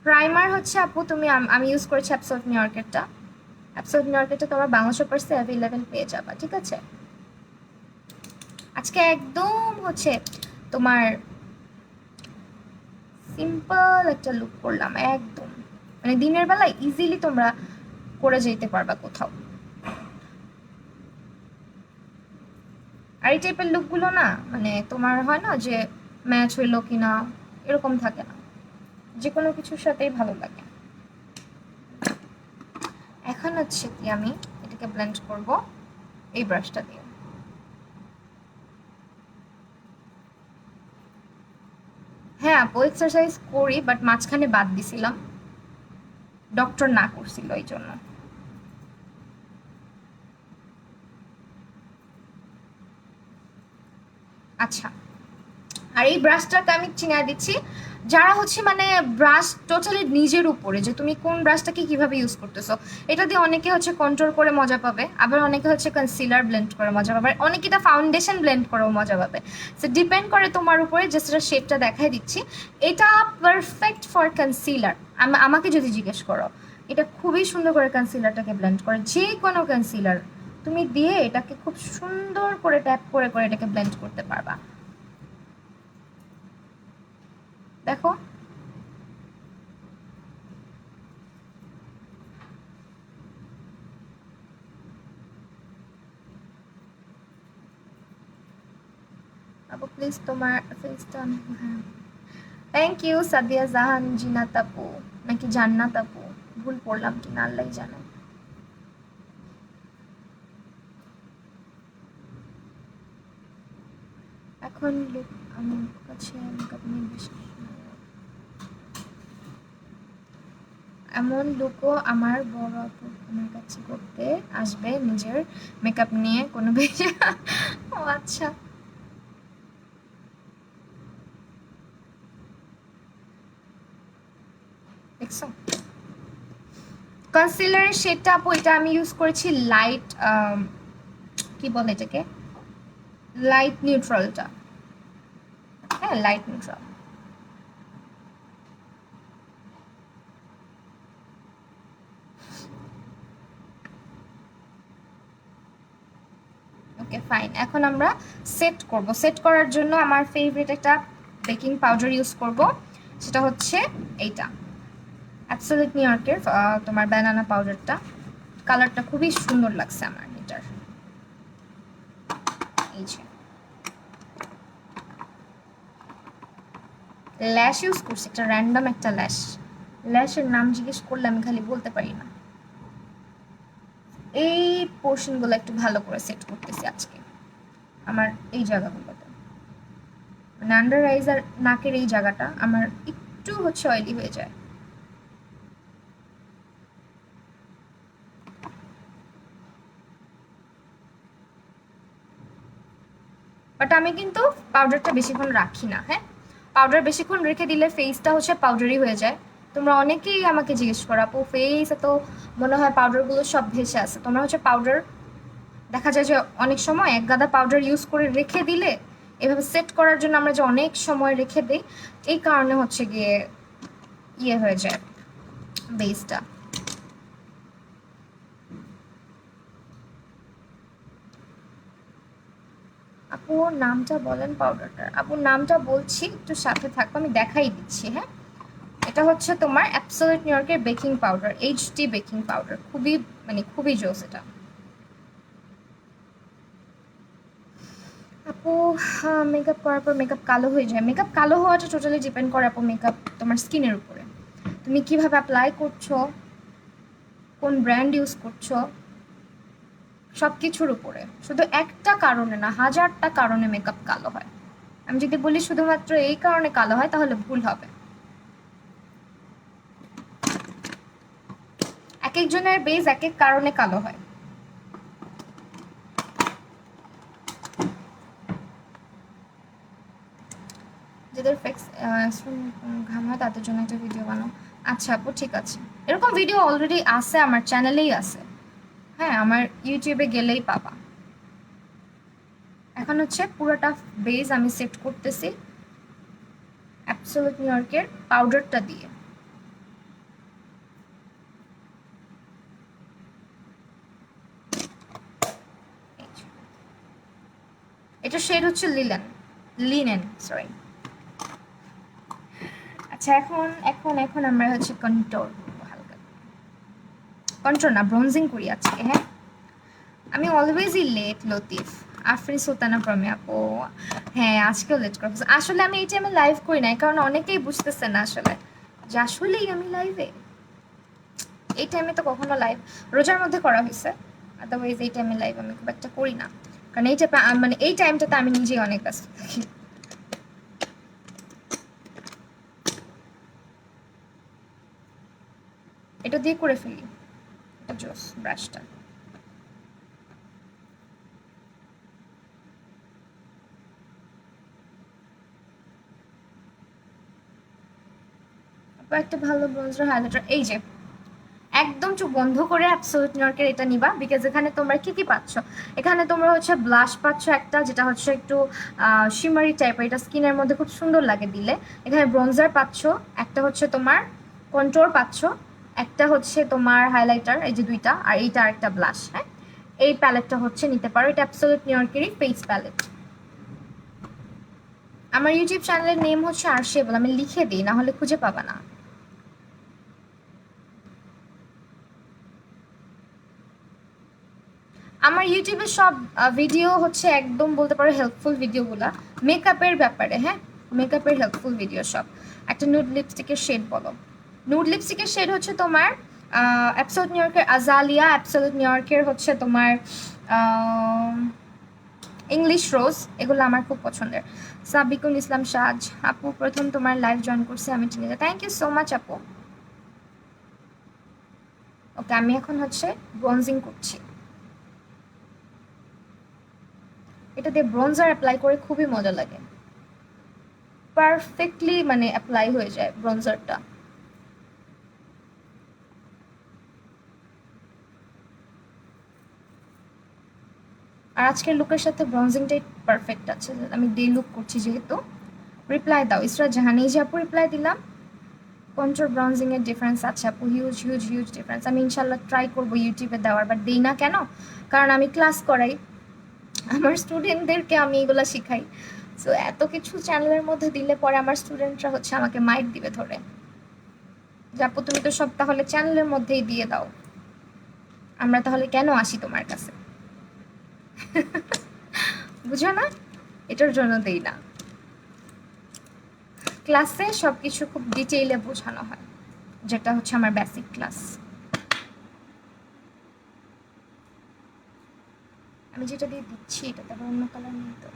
প্রাইমার হচ্ছে আপু তুমি আমি ইউজ করেছি অ্যাবসোলুট নিউ ইয়র্কেরটা। অ্যাবসোলুট নিউ ইয়র্কেরটা তোমার বাংলা শপার্সে অ্যাভেলেবেল পেয়ে যাবা, ঠিক আছে? আজকে একদম হচ্ছে তোমার সিম্পল একটা লুক করলাম একদম, মানে দিনের বেলা ইজিলি তোমরা করে যেতে পারবা কোথাও। আর এই টাইপের লুকগুলো না মানে তোমার হয় না যে ম্যাচ হইলো কিনা এরকম থাকে না, যে কোনো কিছুর সাথেই ভালো লাগে। এখন হচ্ছে কি আমি এটাকে ব্লেন্ড করব এই ব্রাশটা দিয়ে। হ্যাঁ আপু এক্সারসাইজ করি, বাট মাঝখানে বাদ দিছিলাম, ডক্টর না করছিল এই জন্য। আচ্ছা, আর এই ব্রাশটাকে আমি চিনিয়ে দিচ্ছি, যারা হচ্ছে মানে ব্রাশ টোটালি নিজের উপরে যে তুমি কোন ব্রাশটাকে কিভাবে ইউজ করতেছো। এটা দিয়ে অনেকে হচ্ছে কন্ট্রোল করে মজা পাবে, আবার অনেকে হচ্ছে কনসিলার ব্লেন্ড করে মজা পাবে, অনেকে এটা ফাউন্ডেশন ব্লেন্ড করেও মজা পাবে। সো ডিপেন্ড করে তোমার উপরে, যে সেটা শেপটা দেখাই দিচ্ছি। এটা পারফেক্ট ফর কনসিলার, আমাকে যদি জিজ্ঞেস করো, এটা খুবই সুন্দর করে কনসিলারটাকে ব্লেন্ড করে, যে কোনো কনসিলার তুমি দিয়ে এটাকে খুব সুন্দর করে ট্যাপ করে করে এটাকে ব্লেন্ড করতে পারবা। দেখো আপু প্লিজ তোমার ফেসটা অনেক, হ্যাঁ থ্যাংক ইউ সাদিয়া জাহান জিনাত আপু, নাকি জান্নাত আপু, ভুল পড়লাম কিনা আল্লাহই জানে। এখন লুক আমার কাছে মেকআপ নিয়ে বেশি, এমন লুকও আমার বড় আপু আমার কাছে করতে আসবে নিজের মেকআপ নিয়ে কোনো বেশি। ও আচ্ছা, দেখছো কনসিলারের শেডটা আপু, এটা আমি ইউজ করেছি লাইট, কি বলে এটাকে, লাইট নিউট্রালটা। হ্যাঁ লাইট নিউট্রাল। ওকে ফাইন, এখন আমরা সেট করব। সেট করার জন্য আমার ফেভারিট একটা বেকিং পাউডার ইউজ করব, সেটা হচ্ছে এইটা অ্যাবসলিউট নিউ ইয়র্কের তোমার ব্যানানা পাউডারটা। কালারটা খুবই সুন্দর লাগছে আমার এটার। এই যে ল্যাশ ইউজ করছি, একটা র্যান্ডম একটা ল্যাশ, ল্যাশের নাম জিজ্ঞেস করলে আমি খালি বলতে পারি না। এই পোর্শনগুলো একটু ভালো করে সেট করতেছি আজকে আমার এই জায়গাগুলোতে, মানে আন্ডার আইজ আর নাকের এই জায়গাটা আমার একটু হচ্ছে অয়েলি হয়ে যায়। বাট আমি কিন্তু পাউডারটা বেশিক্ষণ রাখি না, হ্যাঁ পাউডার বেশিক্ষণ রেখে দিলে ফেসটা হচ্ছে পাউডারি হয়ে যায়। তোমরা অনেকেই আমাকে জিজ্ঞেস করো আপু ফেস এত মনে হয় পাউডারগুলো সব ভেসে আছে, তোমরা হচ্ছে পাউডার দেখা যায় যে অনেক সময় এক গাদা পাউডার ইউজ করে রেখে দিলে, এভাবে সেট করার জন্য আমরা যে অনেক সময় রেখে দিই, এই কারণে হচ্ছে গিয়ে ইয়ে হয়ে যায় বেসটা। আপু নামটা বলেন পাউডারটার, আপু নামটা বলছি একটু সাথে থাকবো, আমি দেখাই দিচ্ছি। হ্যাঁ এটা হচ্ছে তোমার অ্যাবসলিউট নিউ ইয়র্কের baking powder, HD baking powder, খুবই মানে খুবই জোস এটা। আপু মেকআপ করার পর মেকআপ কালো হয়ে যায়, মেকআপ কালো হওয়াটা টোটালি ডিপেন্ড করে আপু মেকআপ তোমার স্কিনের উপরে, তুমি কিভাবে অ্যাপ্লাই করছো, কোন ব্র্যান্ড ইউজ করছো, সব কিছুর উপরে। শুধু একটা কারণে না, হাজারটা কারণে মেকআপ কালো হয়। আমি যদি বলি শুধুমাত্র এই কারণে কালো হয় তাহলে ভুল হবে। এক একজনের বেস এক এক কারণে কালো হয়। যাদের ফেক্স ঘাম হয় তাদের জন্য একটা ভিডিও বানাও। আচ্ছা আপু ঠিক আছে, এরকম ভিডিও অলরেডি আছে আমার চ্যানেলেই আছে, হ্যাঁ আমার ইউটিউবে গেলেই পাবা। এখন হচ্ছে পুরোটা বেস আমি সেট করতেছি, অ্যাবসলিউট নিউ ইয়র্কের পাউডারটা দিয়ে। এটা শেড হচ্ছে লিনেন সরি। আচ্ছা এখন এখন এখন আমরা হচ্ছে কন্ট্রোল হালকা কন্ট্রোল না ব্রোনজিং করি আজকে। হ্যাঁ আমি অলওয়েজই লেট লতিফ আফরিন সুলতানা প্রমে আপু। হ্যাঁ আজকেও লেট করবো আসলে। আমি এই টাইমে লাইভ করি নাই কারণ অনেকেই বুঝতেছে না আসলে যে আসলেই আমি লাইভে। এই টাইমে তো কখনো লাইভ রোজার মধ্যে করা হয়েছে, আদারওয়াইজ এই টাইমে লাইভ আমি খুব একটা করি না কারণ এই টাইমে মানে এই টাইমটাতে আমি নিজেই অনেক ব্যস্ত থাকি। এটা দিয়ে করে ফেলি এটা জোস ব্রাশটা। একটা ভালো ব্রোঞ্জার হাইলাইটার এই যে একদম চোখ বন্ধ করে অ্যাবসলিউট নিউ ইয়র্কের এটা নিবা বিকজ এখানে তোমরা কি কি পাচ্ছ। এখানে তোমরা হচ্ছে ব্লাশ পাচ্ছ একটা যেটা হচ্ছে একটু শিমারি টাইপের, এটা স্কিনের মধ্যে খুব সুন্দর লাগে দিলে। এখানে ব্রোঞ্জার পাচ্ছ, একটা হচ্ছে তোমার কন্ট্রোল পাচ্ছ, একটা হচ্ছে তোমার হাইলাইটার এই যে দুইটা, আর এইটা আরেকটা ব্লাশ। হ্যাঁ এই প্যালেটটা হচ্ছে নিতে পারো, এটা অ্যাবসলিউট নিউ ইয়র্কেরই ফেস প্যালেট। আমার ইউটিউব চ্যানেলের নেম হচ্ছে আরশেবল, আমি লিখে দিই না হলে খুঁজে পাবা না। আমার ইউটিউবে সব ভিডিও হচ্ছে একদম বলতে পারো হেল্পফুল ভিডিওগুলা মেকআপের ব্যাপারে। হ্যাঁ মেকআপের হেল্পফুল ভিডিও সব। একটা নুড লিপস্টিকের শেড বলো। নুড লিপস্টিকের শেড হচ্ছে তোমার অ্যাবসলিউট নিউ ইয়র্কের আজালিয়া, অ্যাবসলিউট নিউ ইয়র্কের হচ্ছে তোমার ইংলিশ রোজ, এগুলো আমার খুব পছন্দের। সাবিকুল ইসলাম সাজ আপু প্রথম তোমার লাইভ জয়েন করছে আমি ঠিক আছে, থ্যাংক ইউ সো মাচ আপু। ওকে আমি এখন হচ্ছে ব্রোনজিং করছি। এটা দিয়ে ব্রোনজার অ্যাপ্লাই করে খুবই মজা লাগে, পারফেক্টলি মানে অ্যাপ্লাই হয়ে যায় ব্রোনজারটা। আর আজকের লুকের সাথে ব্রোনজিংটাই পারফেক্ট আছে, আমি ডে লুক করছি যেহেতু। রিপ্লাই দাও ইসরা জাহানি যে আপু রিপ্লাই দিলাম। কন্ট্রোল ব্রোনজিং এর ডিফারেন্স আছে আপু, হিউজ হিউজ হিউজ ডিফারেন্স। আমি ইনশাল্লাহ ট্রাই করবো ইউটিউবে দেওয়ার, বাট দিই না কেন, কারণ আমি ক্লাস করাই, আমার স্টুডেন্টদেরকে আমি এগুলো শিখাই। সো এত কিছু চ্যানেলের মধ্যে দিলে পরে আমার স্টুডেন্টরা হচ্ছে আমাকে মাইট দিবে ধরে যে আপু তুমি তো সব তাহলে চ্যানেলের মধ্যেই দিয়ে দাও, আমরা তাহলে কেন আসি তোমার কাছে। বুঝো না, এটার জন্য দেই না। ক্লাসে সব কিছু খুব ডিটেইলে বোঝানো হয়, যেটা হচ্ছে আমার বেসিক ক্লাস। আমি যেটা দিয়ে দিচ্ছি এটা তারপর অন্য কালার নেই তো।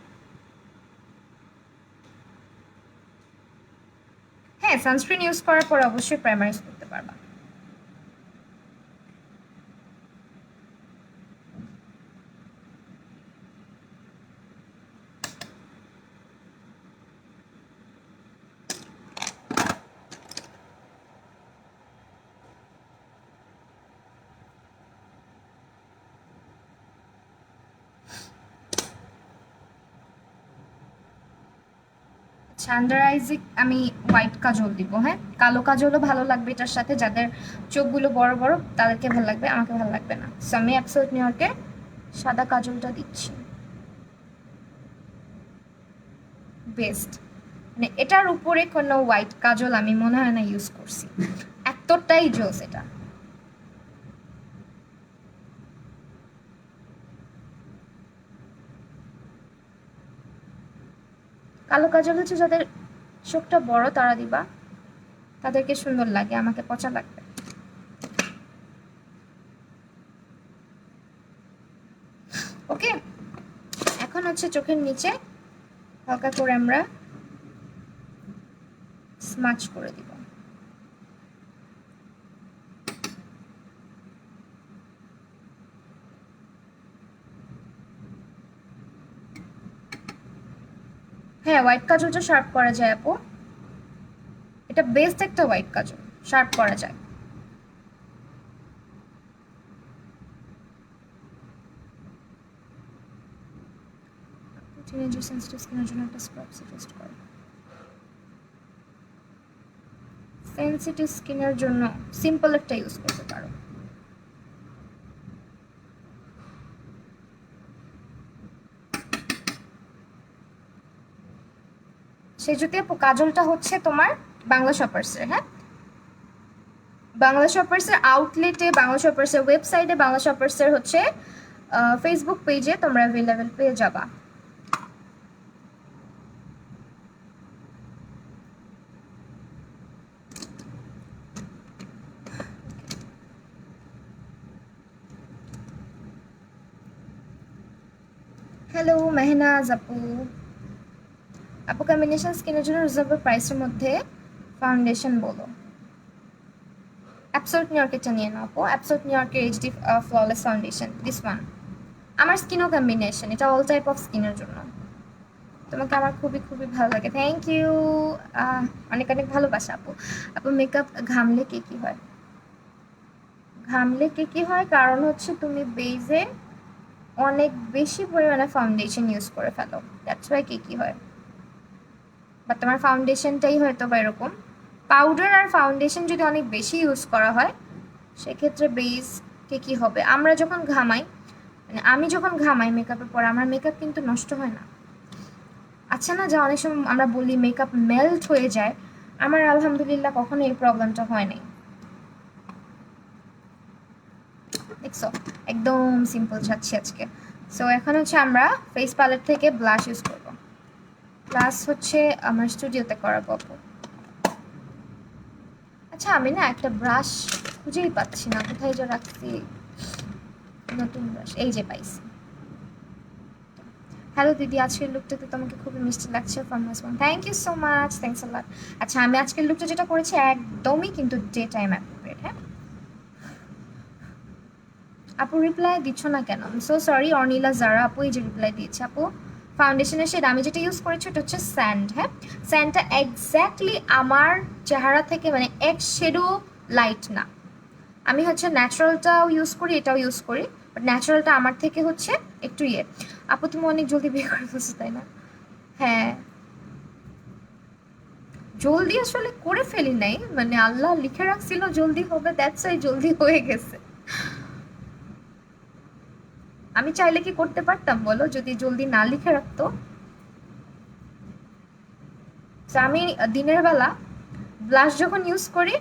হ্যাঁ সানস্ক্রিন ইউজ করার পর অবশ্যই প্রাইমার ইউজ করতে পারবা। আন্ডার আইজে আমি হোয়াইট কাজল দিব। হ্যাঁ কালো কাজলও ভালো লাগবে এটার সাথে, যাদের চোখগুলো বড় বড় তাদেরকে ভালো লাগবে, আমাকে ভালো লাগবে না। সো আমি অ্যাবসলিউট নিউ ইয়র্কে সাদা কাজলটা দিচ্ছি, বেস্ট। মানে এটার উপরে কোনো হোয়াইট কাজল আমি মনে হয় না ইউজ করছি, এতটাই জোস এটা। কালো কাজল হচ্ছে যাদের চোখটা বড় তারা দিবা, তাদেরকে সুন্দর লাগে, আমাকে পচা লাগবে। ওকে এখন হচ্ছে চোখের নিচে হালকা করে আমরা স্মাচ করে দিব। হ্যাঁ হোয়াইট কাজলটা শার্প করা যায় আপু, এটা বেস্ট একটা হোয়াইট কাজল, শার্প করা যায়। টিনেজার সেন্সিটিভ স্কিনের জন্য একটা স্ক্রাব সাজেস্ট করো। সেনসিটিভ স্কিনের জন্য সিম্পল একটা ইউজ করতে পারো। সেজুতি আপু কাজলটা হচ্ছে তোমার বাংলা শপার্সের, হ্যাঁ বাংলা শপার্সের আউটলেটে, বাংলা শপার্সের ওয়েবসাইটে, বাংলা শপার্সের হচ্ছে ফেসবুক পেজে তোমরা অ্যাভেলেবেল পেয়ে যাবা। হ্যালো মেহনাজ আপু। আপু কম্বিনেশন স্কিনের জন্য রিজনেবল প্রাইসের মধ্যে ফাউন্ডেশন বলো। অ্যাবসোলুট নিউ ইয়র্কেরটা নিয়ে নাও আপু, অ্যাবসোলুট নিউ ইয়র্কের HD flawless foundation, this one. আমার স্কিনও কম্বিনেশন, এটা অল টাইপ অফ স্কিনের জন্য। তোমাকে আমার খুবই খুবই ভালো লাগে, থ্যাংক ইউ, অনেক অনেক ভালোবাসা আপু। আপু মেকআপ ঘামলে কি কি হয়? ঘামলে কি কি হয় কারণ হচ্ছে তুমি বেজে অনেক বেশি পরিমাণে ফাউন্ডেশন ইউজ করে ফেলো, দ্যাটস ওয়াই কি কি হয়। বা তোমার ফাউন্ডেশনটাই হয়তো বা এরকম। পাউডার আর ফাউন্ডেশন যদি অনেক বেশি ইউজ করা হয় সেক্ষেত্রে বেস কে কী হবে। আমরা যখন ঘামাই, মানে আমি যখন ঘামাই মেকআপের পর, আমার মেকআপ কিন্তু নষ্ট হয় না। আচ্ছা না, যা অনেক সময় আমরা বলি মেকআপ মেল্ট হয়ে যায়, আমার আলহামদুলিল্লাহ কখনো এই প্রবলেমটা হয় নাই। দেখছো একদম সিম্পল যাচ্ছি আজকে। সো এখন হচ্ছে আমরা ফেস প্যালেট থেকে ব্লাশ ইউজ করবো। ব্লাশ হচ্ছে আমার স্টুডিওতে করাবো আপু। আচ্ছা আমি না একটা ব্রাশ খুঁজেই পাচ্ছি না, কোথায় যে রাখছি নতুন ব্রাশ, এই যে পাইছি। হ্যালো দিদি, আজকের লুকটাতে তোমাকে খুবই মিষ্টি লাগছে ফ্রম মাই স্পন, thank you so much, thanks a lot. আচ্ছা আমি আজকের লুকটা যেটা করেছি একদমই কিন্তু ডে টাইম অ্যাপ্রোপ্রিয়েট। হ্যাঁ আপু রিপ্লাই দিচ্ছ না কেন? So sorry. অর্নিলা জারা আপু এই যে রিপ্লাই দিয়েছে। আপু ফাউন্ডেশনের শেড আমি যেটা ইউজ করেছি ওটা হচ্ছে স্যান্ড। হ্যাঁ স্যান্ডটা এক্স্যাক্টলি আমার চেহারা থেকে মানে এক শেডও লাইট না। আমি হচ্ছে ন্যাচারালটাও ইউজ করি, এটাও ইউজ করি, বাট ন্যাচারালটা আমার থেকে হচ্ছে একটু ইয়ে। আপু তুমি অনেক জলদি বিয়ে করে ফেলছো তাই না? হ্যাঁ জলদি আসলে করে ফেলি নাই, মানে আল্লাহ লিখে রাখছিল জলদি হবে, দ্যাটস ওয়াই জলদি হয়ে গেছে। আমি চাইলে কি করতে পারতাম বলো যদি জলদি না লিখে রাখতো? আমি দিনের বেলা ব্লাশ যখন ইউজ করি,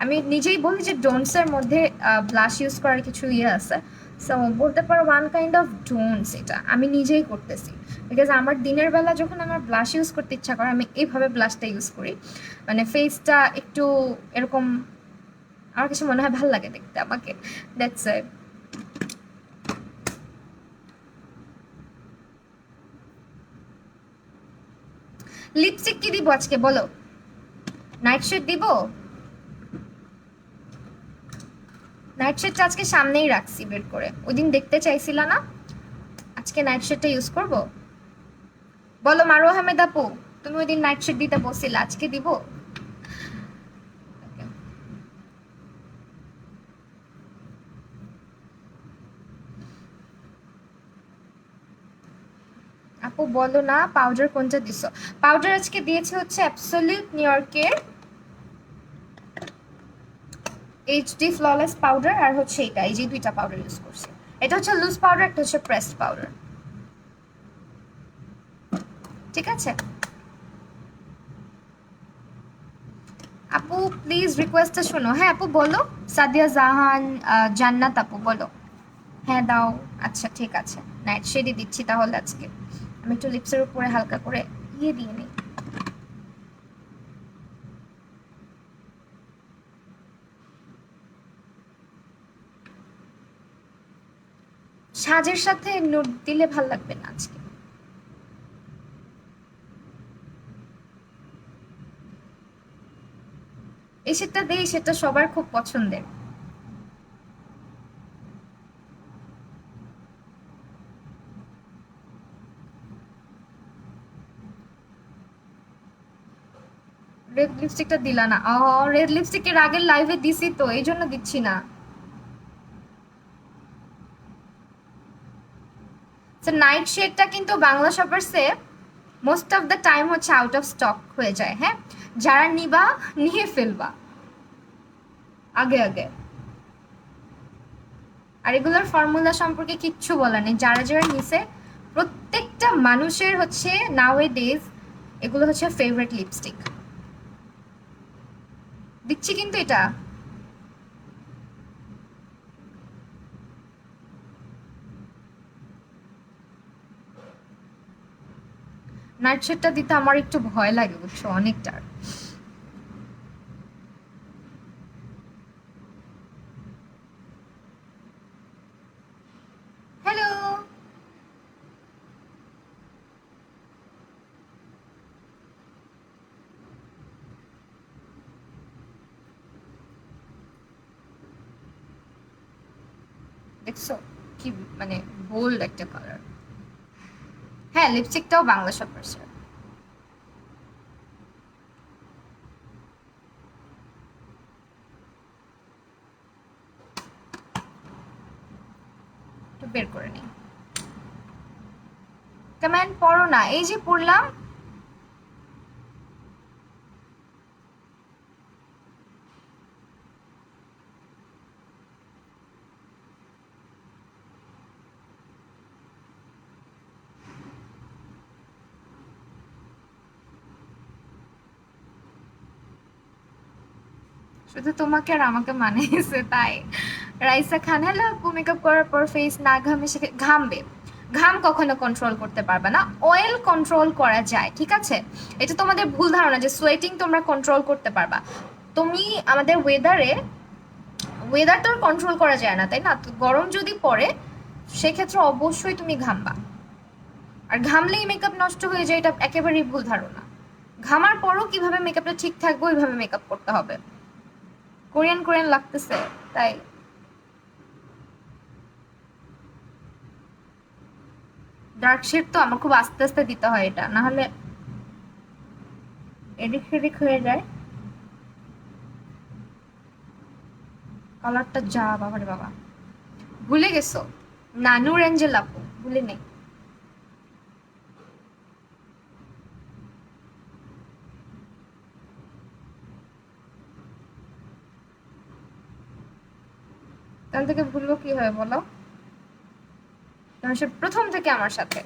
আমি নিজেই বলি যে ডোন্টসের মধ্যে ব্লাশ ইউজ করার কিছু ইয়ে আছে। সো বলতে পারো ওয়ান কাইন্ড অফ ডোন্টস, এটা আমি নিজেই করতেছি। বিকজ আমার দিনের বেলা যখন আমার ব্লাশ ইউজ করতে ইচ্ছা করে আমি এইভাবে ব্লাশটা ইউজ করি, মানে ফেসটা একটু এরকম, আমার কিছু মনে হয় ভালো লাগে দেখতে আমাকে, দ্যাটস ইট। লিপস্টিক কি দিব আজকে বলো? নাইট শেড দিব? নাইট শেডটা আজকে সামনেই রাখছি বের করে, ওই দিন দেখতে চাইছিলা না, আজকে নাইট শেডটা ইউজ করব। বলো মারু আহমেদ আপু, তুমি ওই দিন নাইট শেড দিতে বসছিলা, আজকে দিব? আপু বলো না পাউডার কোনটা দিছো? পাউডার আজকে দিয়েছে হচ্ছে অ্যাবসলিউট নিউ ইয়র্কের এইচডি ফ্ললেস পাউডার, আর হচ্ছে এটা, এই যে দুইটা পাউডার ইউজ করছি। এটা হচ্ছে লুজ পাউডার, একটা হচ্ছে প্রেসড পাউডার, ঠিক আছে? আপু প্লিজ রিকোয়েস্টটা শোনো। হ্যাঁ আপু বলো। সাদিয়া জাহান, জান্নাত আপু বলো। হ্যাঁ দাও। আচ্ছা ঠিক আছে, নাইট শেডই দিচ্ছি তাহলে আজকে। আমি একটু লিপসের উপরে হালকা করে ইয়ে দিয়ে নিই। সাজের সাথে নোট দিলে ভাল লাগবে না আজকে। এই শেডটা দেই, সেটা সবার খুব পছন্দের। রেড লিপস্টিকটা দিলা না? রেড লিপস্টিকের আগের লাইভে দিছি তো, এই জন্য দিচ্ছি না। নাইট শেডটা কিন্তু বাংলা শপার্সে মোস্ট অফ দ্য টাইম হচ্ছে আউট অফ স্টক হয়ে যায়। হ্যাঁ যারা নিবা নিয়ে ফেলবা, আগে আগে। আর এগুলোর ফর্মুলা সম্পর্কে কিচ্ছু বলার নেই, যারা যারা নিছে প্রত্যেকটা মানুষের হচ্ছে নাও এ ডেজ এগুলো হচ্ছে ফেভারিট লিপস্টিক। দিচ্ছি কিন্তু এটা নাইট শেডটা দিতে আমার একটু ভয় লাগে বুঝছো, অনেকটা। হ্যালো, দেখছো কি মানে বোল্ড একটা কালার। হ্যাঁ, লিপস্টিকটাও বাংলা শপার্সের। একটু বের করে নিই। কমেন্ট পড়ো না, এই যে পড়লাম। শুধু তোমাকে আর আমাকে মানিয়েছে তাই। রাইসা খান, হ্যালো আপু, মেকআপ করার পর ফেস না ঘামে ঘামবে। ঘাম কখনো কন্ট্রোল করতে পারবে না, অয়েল কন্ট্রোল করা যায়, ঠিক আছে? এটা তোমাদের ভুল ধারণা যে সোয়েটিং তোমরা কন্ট্রোল করতে পারবা। তুমি আমাদের ওয়েদার তো কন্ট্রোল করা যায় না, তাই না? তো গরম যদি পড়ে সেক্ষেত্রে অবশ্যই তুমি ঘামবা। আর ঘামলেই মেকআপ নষ্ট হয়ে যায়, এটা একেবারেই ভুল ধারণা। ঘামার পরও কিভাবে মেকআপটা ঠিক থাকবে ওইভাবে মেকআপ করতে হবে। কোরিয়ান কোরিয়ান লাগতেছে তাই। ডার্ক শেড তো আমার খুব আস্তে আস্তে দিতে হয়, এটা না হলে এদিক সেদিক হয়ে যায় কালারটা। যা বাবারে বাবা, ভুলে গেছো? নানু রেঞ্জের আপু, ভুলে নেই। তাহলে থেকে ভুলবো কি হয় বলো? তোমার সে প্রথম থেকে আমার সাথে।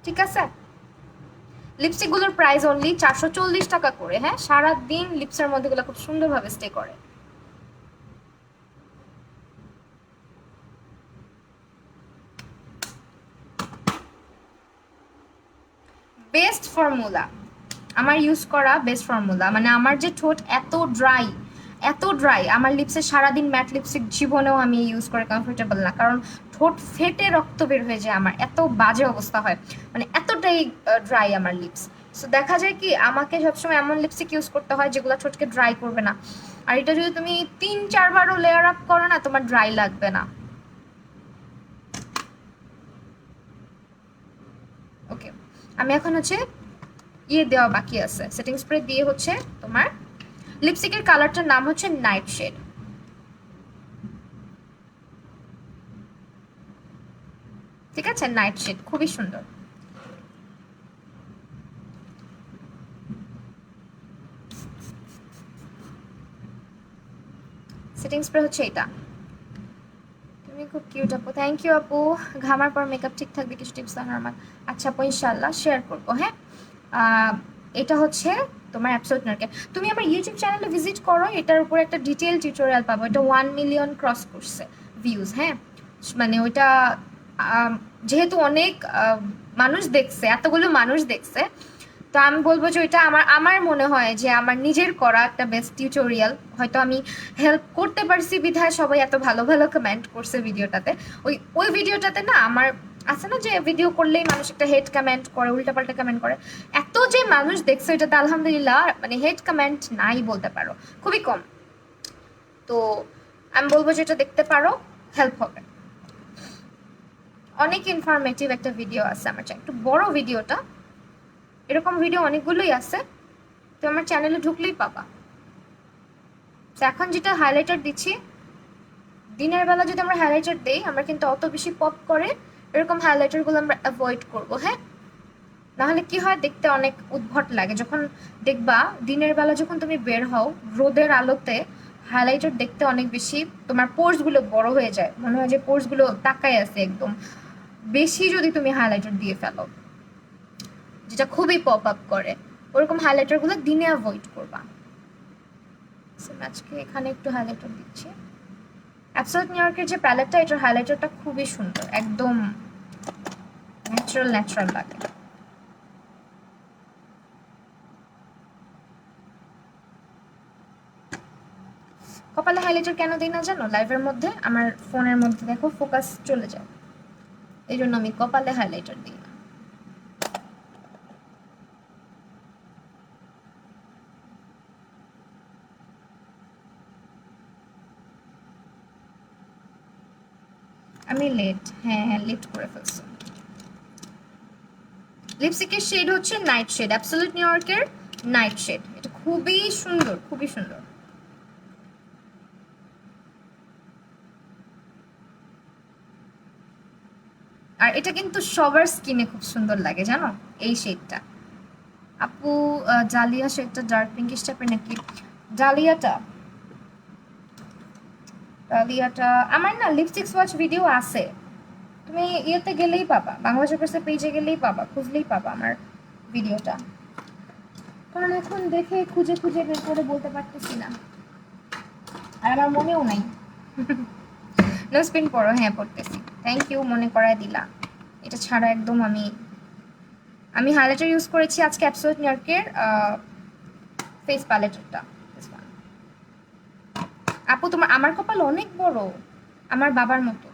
ঠিক আছে, লিপস্টিক গুলোর প্রাইস অনলি 440 টাকা করে। হ্যাঁ, সারাদিন লিপসের মধ্যে গুলো খুব সুন্দরভাবে স্টে করে। বেস্ট ফর্মুলা আমার ইউজ করা, বেস্ট ফর্মুলা মানে আমার যে ঠোঁট এত ড্রাই, এত ড্রাই, আমার লিপসে সারাদিন ম্যাট লিপস্টিক জীবনেও আমি ইউজ করে কমফোর্টেবল না, কারণ ঠোঁট ফেটে রক্ত বের হয়ে যায় আমার, এত বাজে অবস্থা হয়, মানে এতটাই ড্রাই আমার লিপস। সো দেখা যায় কি আমাকে সবসময় এমন লিপস্টিক ইউজ করতে হয় যেগুলো ঠোঁটকে ড্রাই করবে না। আর এটা যদি তুমি 3-4বারও লেয়ার আপ করো না, তোমার ড্রাই লাগবে না। ওকে, আমি এখন হচ্ছে ইয়ে দেওয়া বাকি আছে, সেটিং স্প্রে দিয়ে হচ্ছে তোমার লিপস্টিকের কালারটার নাম হচ্ছে নাইট শেড। ঠিক আছে, নাইট শেড খুবই সুন্দর। সেটিং স্প্রে হচ্ছে এটা। তুমি খুব কিউট আপু, থ্যাংক ইউ আপু। ঘামার পর মেকআপ ঠিক থাকবে, কিছু টিপস দাও আমার। আচ্ছা আপু, ইনশাআল্লাহ শেয়ার করবো। হ্যাঁ, এটা হচ্ছে তোমার অ্যাবসোলুট নারকেল। তুমি আমার ইউটিউব চ্যানেলে ভিজিট করো, এটার উপর একটা ডিটেল টিউটোরিয়াল পাবো। এটা 1 মিলিয়ন ক্রস করছে ভিউজ। হ্যাঁ, মানে ওইটা যেহেতু অনেক মানুষ দেখছে, এতগুলো মানুষ দেখছে, তো আমি বলবো যে ওইটা আমার আমার মনে হয় যে আমার নিজের করা একটা বেস্ট টিউটোরিয়াল। হয়তো আমি হেল্প করতে পারছি বিধায় সবাই এত ভালো ভালো কমেন্ট করছে ভিডিওটাতে। ওই ওই ভিডিওটাতে না আমার আছে না যে ভিডিও করলেই মানুষ একটা হেড কমেন্ট করে, উল্টাপাল্টা কমেন্ট করে, এত যে মানুষ দেখছে ওইটাতে আলহামদুলিল্লাহ মানে হেড কমেন্ট নাই বলতে পারো, খুবই কম। তো আমি বলবো যে এটা দেখতে পারো, হেল্প হবে। অনেক ইনফরমেটিভ একটা ভিডিও আছে আমার চ্যানেল, একটু বড় ভিডিওটা, এরকম ভিডিও অনেকগুলোই আছে, তো আমার চ্যানেলে ঢুকলেই পাবা। এখন যেটা হাইলাইটার দিচ্ছি, দিনের বেলা যদি আমরা হাইলাইটার দেই আমরা কিন্তু অত বেশি পপ করে, এরকম হাইলাইটারগুলো আমরা অ্যাভয়েড করবো। হ্যাঁ, নাহলে কি হয়, দেখতে অনেক উদ্ভট লাগে। যখন দেখবা দিনের বেলা যখন তুমি বের হও রোদের আলোতে, হাইলাইটার দেখতে অনেক বেশি, তোমার পোর্সগুলো বড় হয়ে যায়, মনে হয় যে পোর্সগুলো তাকায় আছে একদম। বেশি যদি তুমি হাইলাইটার দিয়ে ফেলো, যেটা খুবই পপ আপ করে, ওরকম হাইলাইটারগুলো দিনে অ্যাভয়েড করবা। আজকে এখানে একটু হাইলাইটার দিচ্ছি। অ্যাবসলিউট নিউ ইয়র্কের যে প্যালেটটা, এটার হাইলাইটারটা খুবই সুন্দর, একদম ন্যাচারাল ন্যাচারাল লাগে। কপালে হাইলাইটার কেন দিই না জানো? লাইভের মধ্যে আমার ফোনের মধ্যে দেখো ফোকাস চলে যায়, এই জন্য আমি কপালে হাইলাইটার দিই না। আমি লেট, হ্যাঁ হ্যাঁ লেট করে ফেলছি। লিপস্টিকের শেড হচ্ছে নাইট শেড, অ্যাবসলিউট নিউ ইয়র্কের নাইট শেড। এটা খুবই সুন্দর, খুবই সুন্দর। আর এটা কিন্তু সবার স্কিনে খুব সুন্দর লাগে জানো, এই শেডটা। আপু জালিয়া শেডটা ডার্ক পিঙ্কিশ টাইপের নাকি? ডালিয়াটা, ডালিয়াটা আমার না লিপস্টিক ওয়াচ ভিডিও আছে, তুমি ইয়েতে গেলেই পাবা, বাংলাদেশ প্রেসের পেজে গেলেই পাবা, খুঁজলেই পাবা আমার ভিডিওটা। কারণ এখন দেখে খুঁজে খুঁজে বের করে বলতে পারতেছি না, আর আমার মনেও নাই। নো স্পিন পড়ো, হ্যাঁ পড়তেছি, থ্যাংক ইউ, মনে করায় দিলা। এটা ছাড়া একদম আমি হাইলাইটার ইউজ করেছি আজকে অ্যাবসলিউট নিউ ইয়র্কের ফেস প্যালেটটা। আপু তোমার, আমার কপাল অনেক বড়, আমার বাবার মতো।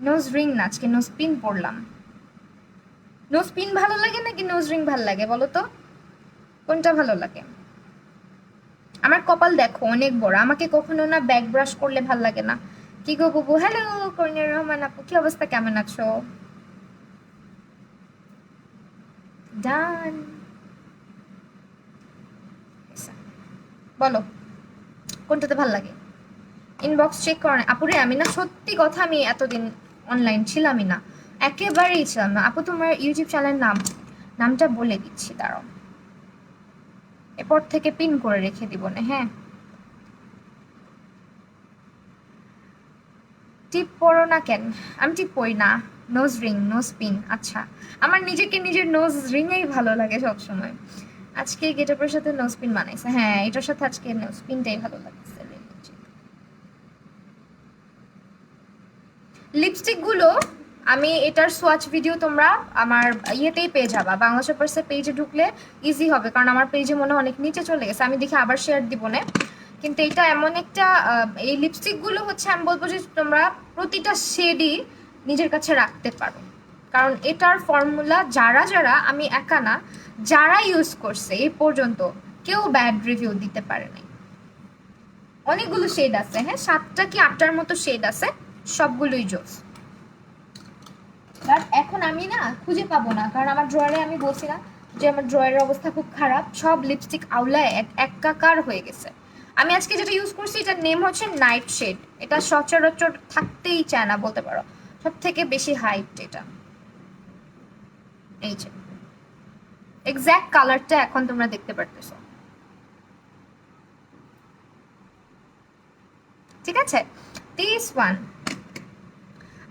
নোজ রিং না, আজকে নোজ পিন পরলাম। নোজ পিন ভালো লাগে নাকি নোজ রিং ভালো লাগে বলো তো, কোনটা ভালো লাগে? আমার কপাল দেখো অনেক বড়, আমাকে কখনো না ব্যাক ব্রাশ করলে ভাল লাগে না। কি গো বুবু, হ্যালো কর্নিয়ার রহমান আপু, কি অবস্থা, কেমন আছো? ডান, বলো কোনটাতে ভাল লাগে? ইনবক্স চেক করো না আপুরে, আমি না সত্যি কথা, আমি এতদিন অনলাইন ছিলামই না, একেবারেই ছিলাম না। আপু তোমার ইউটিউব চ্যানেলের নামটা বলে দিচ্ছি, দাঁড়াও, এরপর থেকে পিন করে রেখে দিব না, হ্যাঁ। টিপ পরো না কেন? আমি টিপ পরি না, নোজ রিং, নোজ পিন। আচ্ছা, আমার নিজেকে নিজের নোজ রিংই ভালো লাগে সবসময়। আজকে গেটআপের সাথে নোজ পিন বানাইছে, হ্যাঁ এটার সাথে আজকে নোজ পিনটাই ভালো লাগছে। লিপস্টিক গুলো আমি এটার সোয়াচ ভিডিও তোমরা আমার ইয়েতেই পেয়ে যাবা, বাংলা শপার্সের পেজে ঢুকলে ইজি হবে, কারণ আমার পেজে মনে হয় অনেক নিচে চলে গেছে, আমি দেখি আবার শেয়ার দিব না। কিন্তু এটা এমন একটা এই লিপস্টিক গুলো হচ্ছে, আমি বলবো যে তোমরা প্রতিটা শেডই নিজের কাছে রাখতে পারো, কারণ এটার ফর্মুলা যারা যারা, আমি একা না, যারা ইউজ করছে এই পর্যন্ত কেউ ব্যাড রিভিউ দিতে পারেনি। অনেকগুলো শেড আছে, হ্যাঁ 7টা কি 8টার মতো শেড আছে, সবগুলোই জোস। বাট এখন আমি না খুঁজে পাবো না, কারণ আমার ড্রয়ারে, আমি বলছি না যে আমার ড্রয়ারের অবস্থা খুব খারাপ, সব লিপস্টিক আউলায় একাকার হয়ে গেছে। আমি আজকে যেটা ইউজ করছি এটার নেম হচ্ছে নাইট শেড, এটা সচরাচর থাকতেই চায় না বলতে পারো, সব থেকে বেশি হাইট এটা। এই যে এক্স্যাক্ট কালারটা এখন তোমরা দেখতে পারতেছো, ঠিক আছে? This one.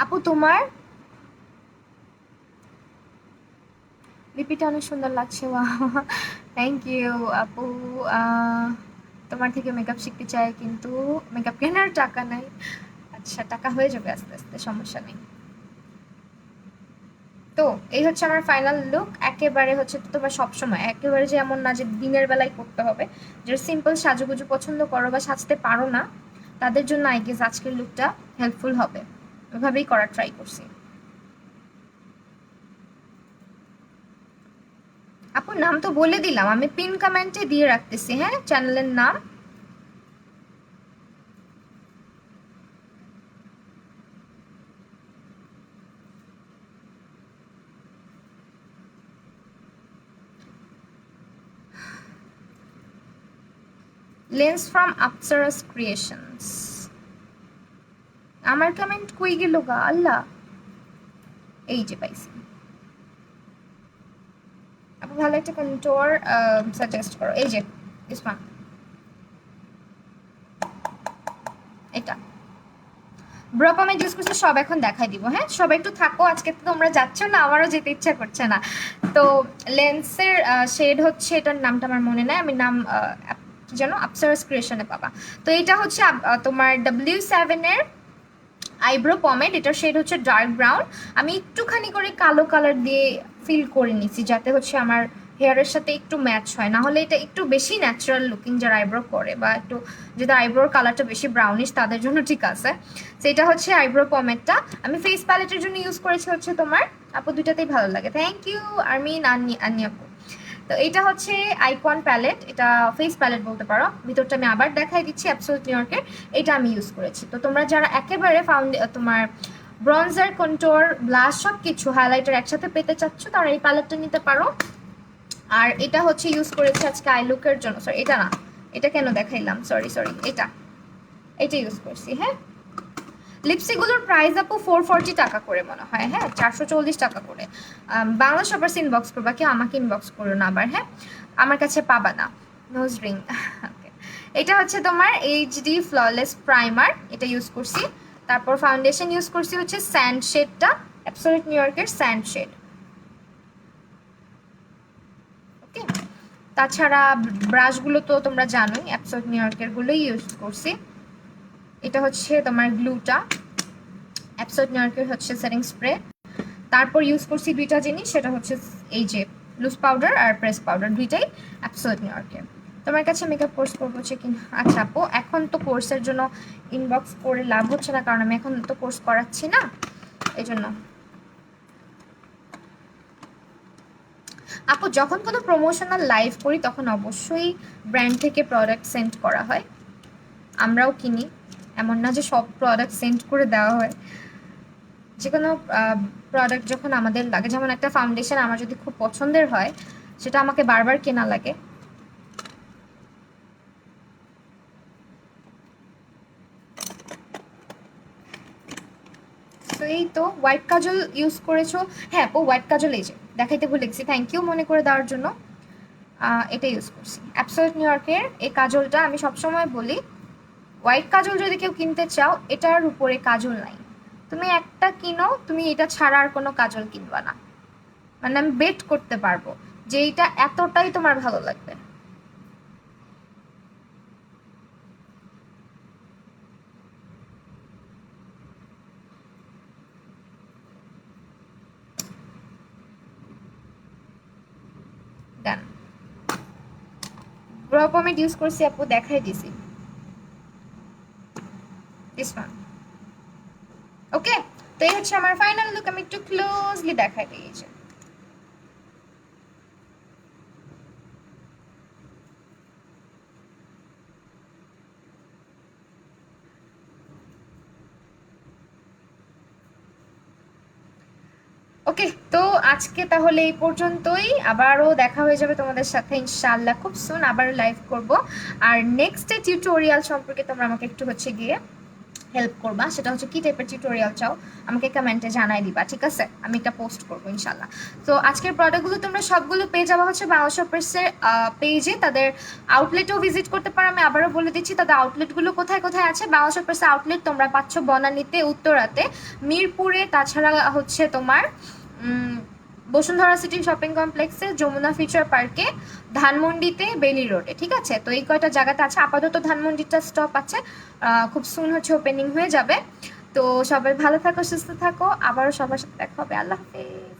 আপু তোমার লিপিটা অনেক সুন্দর লাগছে, থ্যাংক ইউ আপু। তোমার থেকে মেকআপ শিখতে চাই, কিন্তু মেকআপ কেনার টাকা নাই। আচ্ছা, টাকা হয়ে যাবে আস্তে আস্তে, সমস্যা নেই। তো এই হচ্ছে আমার ফাইনাল লুক, একেবারে হচ্ছে তোমার সবসময় একেবারে যে এমন না যে দিনের বেলায় করতে হবে, যে সিম্পল সাজুগুজু পছন্দ করো বা সাজতে পারো না, তাদের জন্য আই গেস আজকের লুকটা হেল্পফুল হবে, ওইভাবেই করার ট্রাই করছি। আপুর নাম তো বলে দিলাম, আমি পিন কমেন্টে দিয়ে রাখতেছি, হ্যাঁ চ্যানেলের নাম। Lens from Apsara's creations. আমার কমেন্ট কই গেল গা আল্লাহ, এই যে পাইছি। আপু ভালো একটা কন্ট্রোর সাজেস্ট করো। এই যে ইসমা, এটা ব্রো কমেন্ট ইউজ করছি, সব এখন দেখাই দিব। হ্যাঁ সবাই একটু থাকো, আজকে তো তোমরা যাচ্ছ না, আমারও যেতে ইচ্ছা করছে না। তো লেন্সের শেড হচ্ছে, এটার নামটা আমার মনে নাই, আমি নাম কি যেন, আপসারাস ক্রিয়েশনে পাবা। তো এটা হচ্ছে তোমার W7 এর আইব্রো পমেড, এটার শেড হচ্ছে ডার্ক ব্রাউন। আমি একটুখানি করে কালো কালার দিয়ে ফিল করে নিছি, যাতে হচ্ছে আমার হেয়ারের সাথে একটু ম্যাচ হয়, না হলে এটা একটু বেশি ন্যাচারাল লুকিং যারা আইব্রো করে, বা একটু যেটা আইব্রোর কালারটা বেশি ব্রাউনিশ তাদের জন্য ঠিক আছে। সেটা হচ্ছে আইব্রো পমেডটা। আমি ফেস প্যালেটের জন্য ইউজ করেছি হচ্ছে তোমার, আপু দুইটাতেই ভালো লাগে, থ্যাংক ইউ আর্মিন আন্নি আপু। তো এটা হচ্ছে আইকন প্যালেট, এটা ফেস প্যালেট বলতে পারো। ভিতরটা আমি আবার দেখাই দিচ্ছি, অ্যাবসোলিউট নিউ ইয়র্কের, এটা আমি ইউজ করেছি। তো তোমরা যারা একেবারে তোমার ব্রনজার, কন্ট্রোর, ব্লাশ সব কিছু হাইলাইটার একসাথে পেতে চাচ্ছ, তারা এই প্যালেটটা নিতে পারো। আর এটা হচ্ছে ইউজ করেছি আজকে আই লুকের জন্য, সরি এটা না, এটা কেন দেখাইলাম, সরি এটা ইউজ করছি। হ্যাঁ লিপস্টিকগুলোর প্রাইস আপু 440 টাকা করে মনে হয়, হ্যাঁ 440 টাকা করে। বাংলা শপার্স ইনবক্স করবা, কেউ আমাকে ইনবক্স করো না আবার, হ্যাঁ আমার কাছে পাবা না। নোজ রিং এটা হচ্ছে তোমার এইচডি ফ্ললেস প্রাইমার, এটা ইউজ করছি। তারপর ফাউন্ডেশন ইউজ করছি হচ্ছে স্যান্ড শেডটা, অ্যাবসোলিউট নিউ ইয়র্কের স্যান্ড শেড। ওকে, তাছাড়া ব্রাশগুলো তো তোমরা জানোই, অ্যাবসোলিউট নিউ ইয়র্কের গুলোই ইউজ করছি। এটা হচ্ছে তোমার গ্লুটা, অ্যাবসোলিউট নিউ ইয়র্কের হচ্ছে সেটিং স্প্রে। তারপর ইউজ করছি দুইটা জিনিস, সেটা হচ্ছে এই যে লুজ পাউডার আর প্রেস পাউডার, দুইটাই অ্যাবসোলিউট নিউ ইয়র্কের। তোমার কাছে মেকআপ কোর্স করবো হচ্ছে কি, আচ্ছা আপু এখন তো কোর্সের জন্য ইনবক্স করে লাভ হচ্ছে না, কারণ আমি এখন তো কোর্স করাচ্ছি না, এই জন্য। আপু যখন কোনো প্রমোশনাল লাইভ করি তখন অবশ্যই ব্র্যান্ড থেকে প্রোডাক্ট সেন্ড করা হয়, আমরাও কিনি, এমন না যে সব প্রোডাক্ট সেন্ড করে দেওয়া হয়। যে কোনো প্রোডাক্ট যখন আমাদের লাগে, যেমন একটা ফাউন্ডেশন আমার যদি খুব পছন্দের হয়, সেটা আমাকে বারবার কেনা লাগে। তো এই তো হোয়াইট কাজল ইউজ করেছো, হ্যাঁ ও হোয়াইট কাজল, এই যে দেখাইতে ভুলে গেছি, থ্যাংক ইউ মনে করে দেওয়ার জন্য। এটা ইউজ করছি অ্যাবসোলিউট নিউ ইয়র্কের এই কাজলটা। আমি সবসময় বলি হোয়াইট কাজল যদি কেউ কিনতে চাও, এটার উপরে কাজল নাই, তুমি একটা কিনো, তুমি এটা ছাড়া আর কোনো কাজল কিনবা না, মানে আমি বেট করতে পারবো যে এটা এতটাই তোমার ভালো লাগবে। ডান, ব্রো পমেড ইউজ করছি আপু, দেখাই দিছি দিস ওয়ান। ওকে, তো এই হচ্ছে আমার ফাইনাল লুক, আমি একটু ক্লোজলি দেখাই দিয়েছি। ওকে, তো আজকে তাহলে এই পর্যন্তই, আবারও দেখা হয়ে যাবে তোমাদের সাথে ইনশাআল্লাহ খুব সুন, আবার লাইভ করব। আর নেক্সট টিউটোরিয়াল সম্পর্কে তোমরা আমাকে একটু হচ্ছে গিয়ে হেল্প করবা, সেটা হচ্ছে কি টাইপের টিউটোরিয়াল চাও আমাকে কমেন্টে জানাই দিবা, ঠিক আছে, আমি এটা পোস্ট করবো ইনশাল্লাহ। তো আজকের প্রোডাক্টগুলো তোমরা সবগুলো পেয়ে যাওয়া হচ্ছে বাংলা শপার্সের পেজে, তাদের আউটলেটেও ভিজিট করতে পারো। আমি আবারও বলে দিচ্ছি তাদের আউটলেটগুলো কোথায় কোথায় আছে। বাংলা শপার্সের আউটলেট তোমরা পাচ্ছ বনানীতে, উত্তরাতে, মিরপুরে, তাছাড়া হচ্ছে তোমার বসুন্ধরা সিটি শপিং কমপ্লেক্সে, যমুনা ফিউচার পার্কে, ধানমন্ডিতে, বেলি রোডে, ঠিক আছে। তো এই কয়টা জায়গাতে আছে আপাতত, ধানমন্ডিটা স্টপ আছে, খুব সুন হচ্ছে ওপেনিং হয়ে যাবে। তো সবাই ভালো থাকো, সুস্থ থাকো, আবারও সবার সাথে দেখা হবে, আল্লাহ হাফেজ।